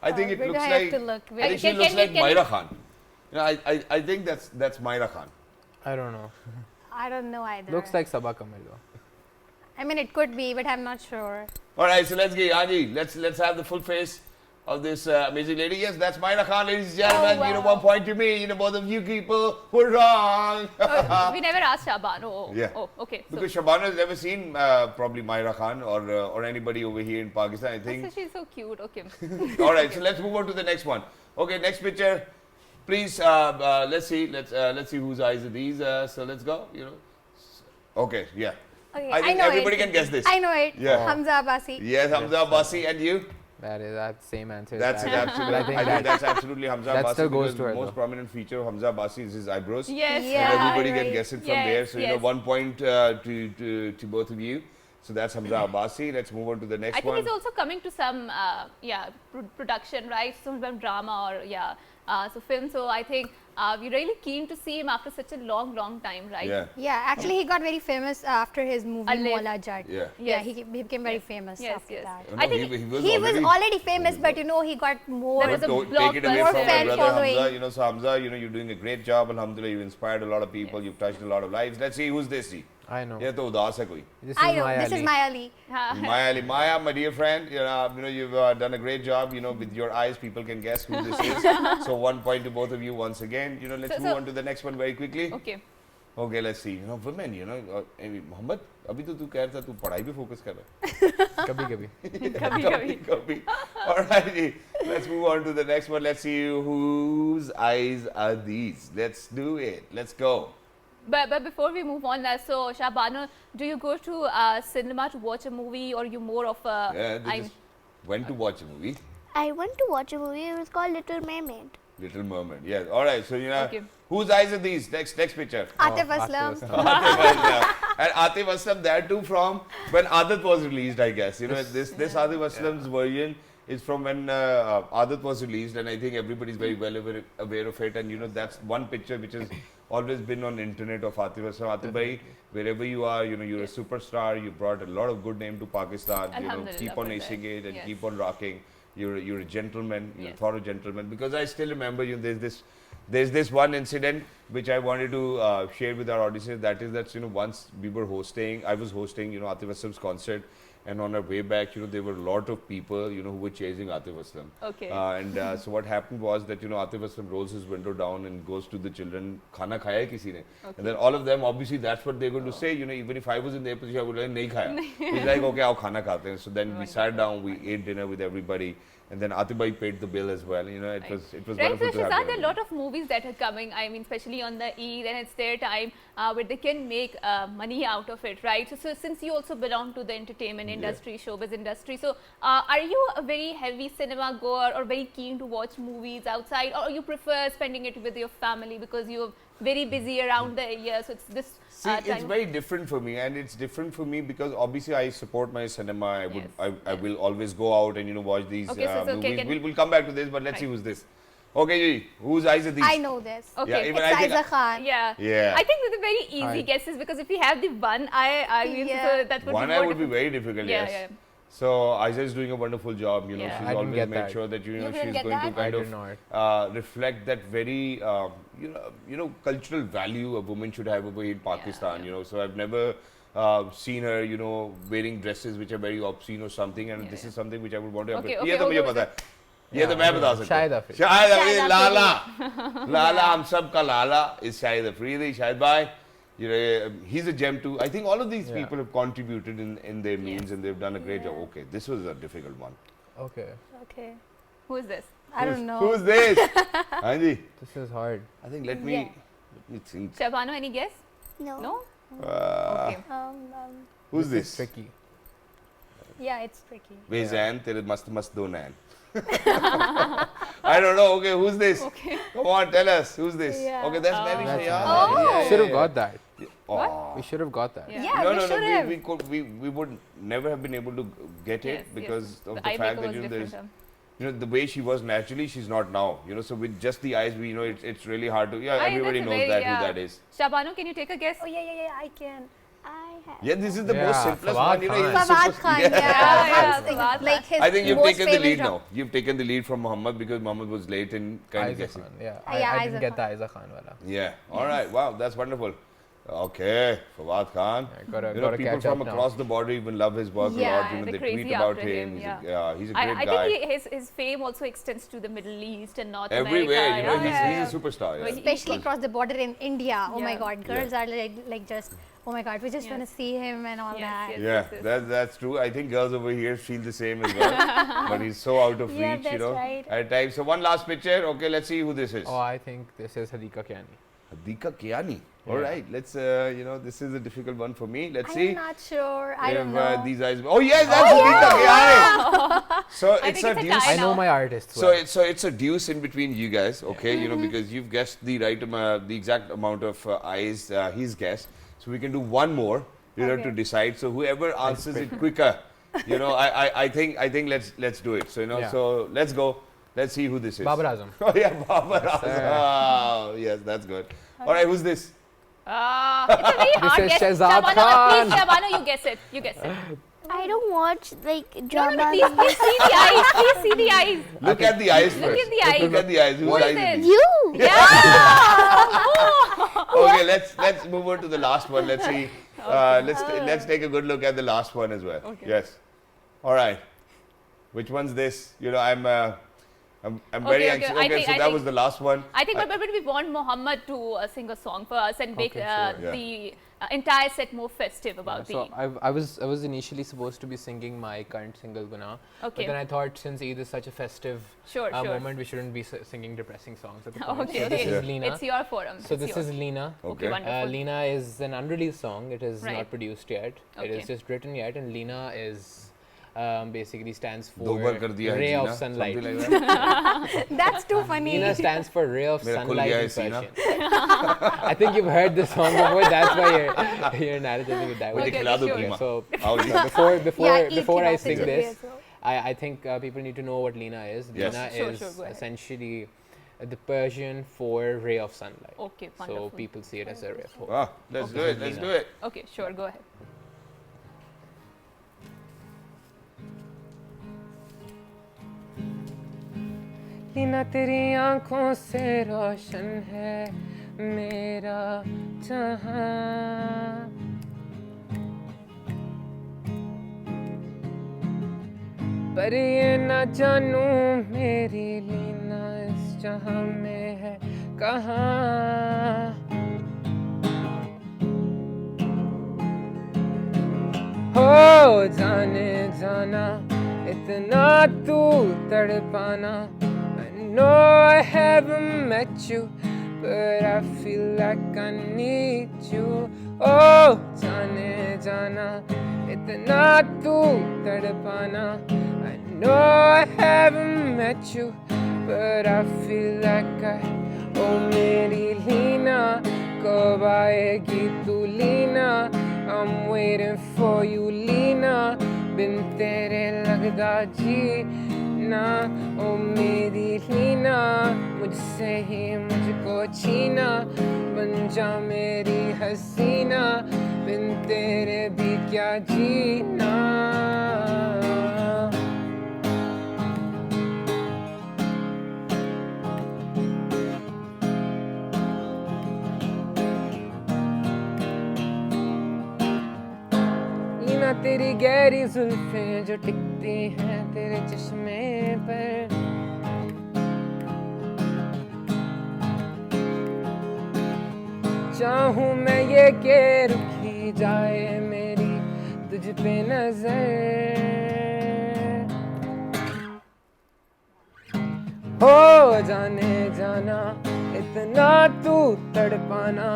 I think it where do looks I have like. to look? I think she Can looks we- like can we- Myra Khan. I think that's Myra Khan. I don't know. I don't know either. Looks like Sabah Kamar though. I mean, it could be, but I'm not sure. All right, so let's get Aji. Let's have the full face of this amazing lady. Yes, that's Myra Khan, ladies and gentlemen. Oh, wow. 1 point to me. Both of you people were wrong. We never asked Shaban. Yeah. Oh, okay. So Because Shabana has never seen probably Myra Khan or anybody over here in Pakistan, I think. she's so cute. Okay. All right, so let's move on to the next one. Okay, next picture. Please, let's see. Let's see whose eyes are these. So let's go. Okay, yeah. Okay, I think know everybody it. can guess this. I know it. Yeah. Hamza Abbasi. Yes, Hamza Abbasi, and you? That is that same answer. That's it, absolutely. I think I think that's absolutely Hamza that Abbasi. still goes because to her, the most though. prominent feature of Hamza Abbasi is his eyebrows. Yes. Yeah. And everybody right. can guess it from Yes, there. So, yes. 1 point to both of you. So that's Hamza Abbasi. Let's move on to the next I think one. he's also coming to some production, right? Some drama or so film. So I think we're really keen to see him after such a long time, right? Yeah. Yeah, actually, he got very famous after his movie Alif. Mola Jat. Yeah. Yeah, Yes. he became very famous Yes, after yes. that. No, I think He was already famous, but he got more. There was a Don't take it away blockbuster. from my fan brother following. Hamza. So Hamza, you're doing a great job. Alhamdulillah, you've inspired a lot of people. You've touched a lot of lives. Let's see who's this. I know. Yeah, to udaas hai koi. This I is know, Maya this is Ali. Maya Ali. Maya Ali. Maya, my dear friend, you've done a great job. With your eyes, people can guess who this is. So 1 point to both of you once again. Let's move on to the next one very quickly. Okay. Okay, let's see. Women, Muhammad, abhi to tu keh raha tha, tu padhai pe focus kar raha Kabhi. hai. Kabhi. All right, let's move on to the next one. Let's see whose eyes are these. Let's do it. Let's go. But before we move on, so Shabana, do you go to cinema to watch a movie, or you more of a? Yeah, they just went to watch a movie. I went to watch a movie. It was called Little Mermaid. Little Mermaid. Yes. All right. So Okay. whose eyes are these? Next picture. Atif Aslam. Atif Aslam. And Atif Aslam, that too from when Adat was released, I guess. This Atif Aslam's version is from when Adat was released, and I think everybody's very well aware of it. And that's one picture which has always been on the internet of Atif Aslam. Atif bhai, wherever you are, you're a superstar. You brought a lot of good name to Pakistan. Alhamdulillah Keep on for acing that. it and Yes. keep on rocking. You're a gentleman. You're a Yes. thorough gentleman. Because I still remember, there's there's this one incident which I wanted to share with our audiences. That is that, you know, once we were hosting, I was hosting, you know, Atif Aslam's concert, and on our way back, you know, there were a lot of people, you know, who were chasing Atif Aslam. Okay. So what happened was that, you know, Atif Aslam rolls his window down and goes to the children, "Khana khaya hai kisi ne?" Okay. And then all of them, obviously, that's what they're going to say. You know, even if I was in their position, I would like, "Nahi khaya." He's like, "Okay, aao khana khate hain." So then we sat down, we ate dinner with everybody. And then Atif bhai paid the bill as well. You know, it was Right, wonderful so to have Shahzad, there you. are a lot of movies that are coming, I mean, especially on the Eid, and it's their time where they can make money out of it, right? So since you also belong to the entertainment industry, showbiz industry, so are you a very heavy cinema goer or very keen to watch movies outside, or you prefer spending it with your family because you're very busy around the year, so it's this See, it's very different for me, and it's different for me because obviously I support my cinema. I will always go out and, you know, watch these movies. We'll come back to this, but let's see who's this. Okay, Ji, whose eyes are these? I know this. Okay, Yeah, even it's I think Aiza Khan. Yeah. I think they're very easy guesses because if we have the one eye, I mean, so that would one be eye more would be very difficult. Yeah, yes. yeah. So Aiza is doing a wonderful job. You know, Yeah. she's always made sure that, you know, she's going to kind of reflect that very you know cultural value a woman should have over in Pakistan. You know, so I've never seen her, you know, wearing dresses which are very obscene or something, and this is something which I would want to appreciate. ये तो मुझे पता है. ये तो मैं बता सकता हूँ. शाहिद अफरीदी, लाला हम सब का लाला is Shahid Afridi. Shahid bhai, you know, he's a gem too. I think all of these people have contributed in their means, and they've done a great job. Okay, this was a difficult one. Okay. Who is this? I don't know. Who's this? Anji. This is hard. I think let me think. Shabano, any guess? No. No? Okay. Who's this? Is tricky. Yeah, it's tricky. Vezan, tere mast do nain. I don't know. Okay, who's this? Okay. Come on, tell us. Who's this? Yeah. Okay, that's Mary Shayad. We should have got that. What? We should have got that. Yeah, no. We would never have been able to get it because of the fact that, you know, the way she was naturally, she's not now. You know, so with just the eyes, you know, it's really hard to. Yeah, everybody knows who that is. Shabano, can you take a guess? Oh yeah, I can. Yeah, this is the most simplest one. You know, Fawad Khan. Yeah. Like his I think you've most taken the lead famous now. You've taken the lead from Muhammad because Muhammad was late in kind of guessing. Yeah, I didn't get the Aiza Khan wala. Yeah. All right. Wow, that's wonderful. Okay, Fawad Khan. You know, people from across the border even love his work a lot. You know, they tweet about him. He's a great guy. I think his fame also extends to the Middle East and North Everywhere, America. you know, he's a superstar. Yeah. Especially across the border in India. Oh my God, girls are like just. Oh my God, we just want to see him and all that. Yeah, that's true. I think girls over here feel the same as well. But he's so out of reach, you know. Right. At times. So one last picture. Okay, let's see who this is. Oh, I think this is Hadika Kiani. Hadika Kiani. All right, let's. You know, this is a difficult one for me. Let's see. I'm not sure. I don't know. These eyes. Oh yes, that's Hadika Kiani. So it's a deuce. I know my artists. So it's a deuce in between you guys. Okay, you know, because you've guessed the right the exact amount of eyes he's guessed. So we can do one more, you know, to decide. So whoever answers it quicker, you know, I think let's do it. So you know, so let's go. Let's see who this is. Babar Azam. Oh yeah, Babar Azam. Oh, yes, that's good. All right, who's this? It's a very hard guess. This is Shahzad Khan. Please, Shabano, you guess it. You guess it. I don't watch like dramas. No, please see the eyes. Please see the eyes. Look at the eyes first. Look at the eyes. Look at the eyes. Whose eyes are these? You. Yeah. Okay, let's move on to the last one. Let's see. Let's take a good look at the last one as well. Okay. Yes. All right. Which one's this? You know, I'm very anxious. Okay, so that was the last one. I think, but we want Muhammad to sing a song for us and make the entire set more festive about the. So I was initially supposed to be singing my current single Guna, but then I thought since Eid is such a festive moment, we shouldn't be singing depressing songs at the point. Okay, so this is Lina. It's your forum. So this is Lina. Okay, wonderful. Lina is an unreleased song. It is not produced yet. It is just written yet, and Lina is. Basically stands for ray of sunlight. Like That's too funny. Lina stands for ray of sunlight in Persian. I think you've heard this song before. That's why you're narrating it that way. Okay, so before I sing this, I think people need to know what Lina is. Lina is essentially the Persian for ray of sunlight. Okay, wonderful. So people see it as a ray of hope. Ah, let's do it. Let's do it. Okay, sure. Go ahead. Leena तेरी आंखों से रोशन है मेरा जहां पर ये ना जानूं मेरी लीना इस जहां में है कहाँ हो जाने जाना इतना तू तड़पाना I know I haven't met you but I feel like I need you oh जाने जाना इतना तू तड़पाना I know I haven't met you but I feel like I oh मेरी लीना कब आएगी तू Leena I'm waiting for you Leena बिन तेरे लगदा जीना ओ मेरी लीना मुझसे ही मुझको छीना बन जा मेरी हसीना बिन तेरे भी क्या जीना तेरी गहरी जुल्फें जो टिकती हैं तेरे चश्मे पर चाहूं मैं ये कि रुकी जाए मेरी तुझ पे नजर हो जाने जाना इतना तू तड़पाना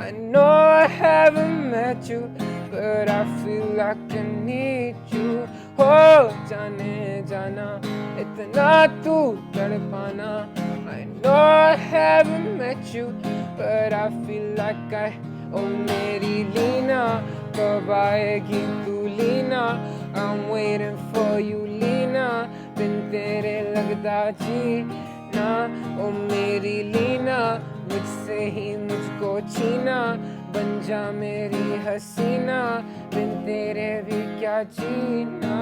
I know I haven't met you but I feel like I need you हो जाने जाना इतना तू तड़पाना I know I haven't met you but I feel like I oh मेरी लीना कब आएगी तू Leena I'm waiting for you Leena बिन तेरे लगदा जीना ओ मेरी लीना मुझसे ही मुझको छीना बन जा मेरी हसीना बिन तेरे भी क्या जीना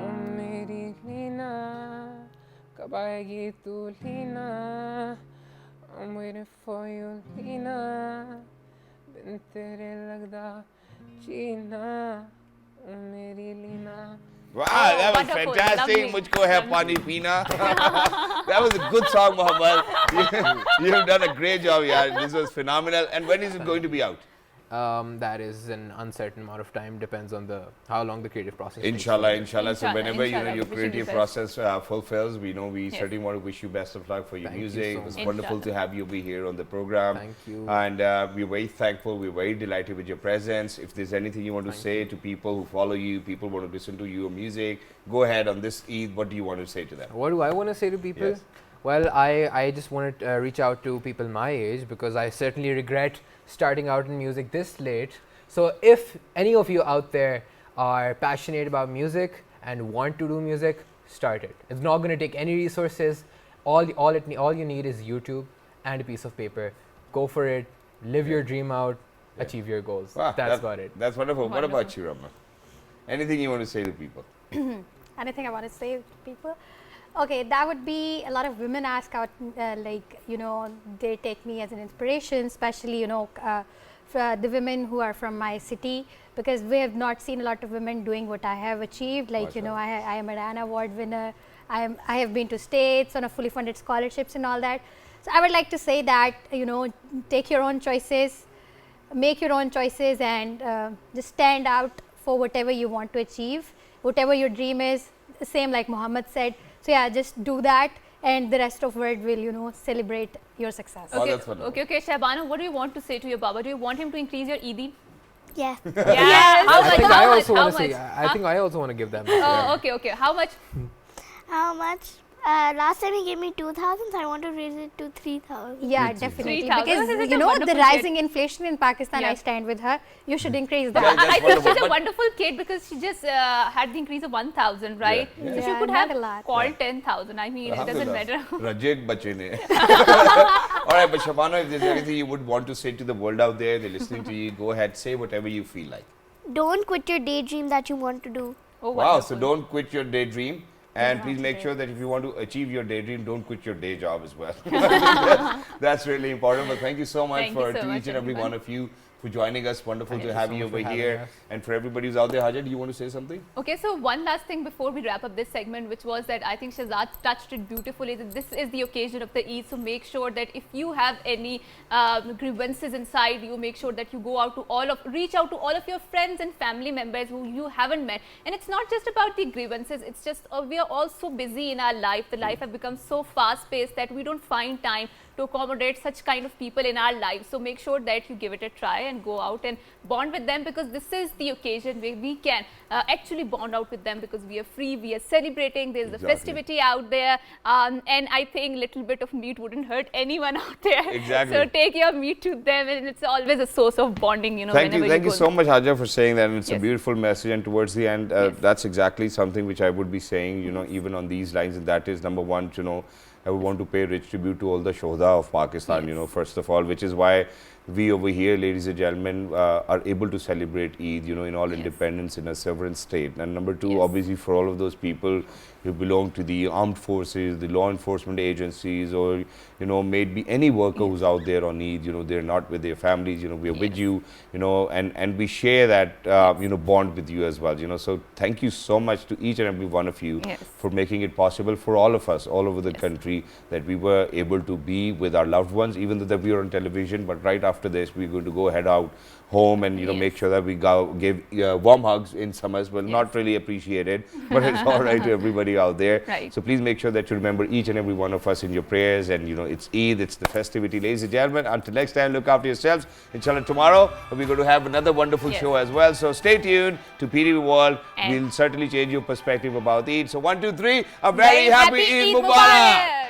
ओ मेरी लीना कब आएगी तू Leena I'm waiting for you Leena बिन तेरे लगदा जीना ओ मेरी Leena Wow, that was fantastic. Mujhko hai pani peena. That was a good song, Mohammed. You have done a great job, yaar. This was phenomenal. And when is it going to be out? That is an uncertain amount of time. Depends on how long the creative process Inshallah, takes. inshallah. So whenever your creative process fulfills, we certainly want to wish you best of luck for your music. It was wonderful to have you be here on the program. Thank you. And we're very thankful. We're very delighted with your presence. If there's anything you want to say to people who follow you, people want to listen to your music, go ahead on this Eid. What do you want to say to them? What do I want to say to people? Yes. Well, I just want to reach out to people my age because I certainly regret starting out in music this late. So if any of you out there are passionate about music and want to do music, start it. It's not going to take any resources. All you need is YouTube and a piece of paper. Go for it. Live your dream out. Achieve your goals. Wow, that's about it. That's wonderful. What about you, Rama? Anything you want to say to people? Anything I want to say to people? Okay, that would be a lot of women ask out, they take me as an inspiration, especially, for the women who are from my city, because we have not seen a lot of women doing what I have achieved. Like, I am an Anna Award winner. I have been to States on a fully funded scholarships and all that. So I would like to say that, take your own choices, make your own choices, and just stand out for whatever you want to achieve, whatever your dream is, same like Muhammad said. So yeah, just do that and the rest of world will, celebrate your success. Okay, okay, Shahbano, what do you want to say to your Baba? Do you want him to increase your Eid? Yeah. Yes. How much? I think I also want to give them. Oh, okay. How much? How much? Last time he gave me 2,000, so I want to raise it to 3,000. Yeah, definitely. 3,000. Because, the rising inflation in Pakistan, I stand with her. You should increase that. I think she's a wonderful kid because she just had the increase of 1,000, right? Yeah. So she could have called 10,000. I mean, it doesn't matter. Rajek bache ne. All right, but Shahbano, if there's anything you would want to say to the world out there, they're listening to you, go ahead, say whatever you feel like. Don't quit your daydream that you want to do. Oh, wow, so don't quit your daydream. And please make sure that if you want to achieve your daydream, don't quit your day job as well. That's really important. But thank you so much to each and every one of you for joining us. Wonderful to have you over here. And for everybody who's out there, Hajar, do you want to say something? Okay, so one last thing before we wrap up this segment, which was that I think Shahzad touched it beautifully, that this is the occasion of the Eid, so make sure that if you have any grievances inside you, make sure that you go out to reach out to all of your friends and family members who you haven't met. And it's not just about the grievances, it's just we are all so busy in our life. The life has become so fast-paced that we don't find time to accommodate such kind of people in our lives. So make sure that you give it a try and go out and bond with them, because this is the occasion where we can actually bond out with them, because we are free, we are celebrating, there's the festivity out there, and I think little bit of meat wouldn't hurt anyone out there. Exactly. So take your meat to them, and it's always a source of bonding, you know. Thank you so much, Hajar, for saying that, and it's a beautiful message. And towards the end, that's exactly something which I would be saying, you know, even on these lines, and that is number one, you know, I would want to pay rich tribute to all the Shohda of Pakistan, you know, first of all, which is why we over here, ladies and gentlemen, are able to celebrate Eid, you know, in all independence in a sovereign state. And number two, obviously, for all of those people who belong to the armed forces, the law enforcement agencies, or, you know, maybe any worker who's out there on Eid, you know, they're not with their families, you know, we're with you, you know, and we share that, you know, bond with you as well, you know. So thank you so much to each and every one of you for making it possible for all of us all over the country, that we were able to be with our loved ones, even though that we were on television. But right after this, we're going to go head out home and, you know, make sure that we give warm hugs in summers. Well, not really appreciated, but it's all right to everybody out there. So please make sure that you remember each and every one of us in your prayers. And, you know, it's Eid, it's the festivity. Ladies and gentlemen, until next time, look after yourselves. Inshallah, tomorrow we're going to have another wonderful show as well. So stay tuned to PTV World. We'll certainly change your perspective about Eid. So 1, 2, 3, a very happy Eid Mubarak.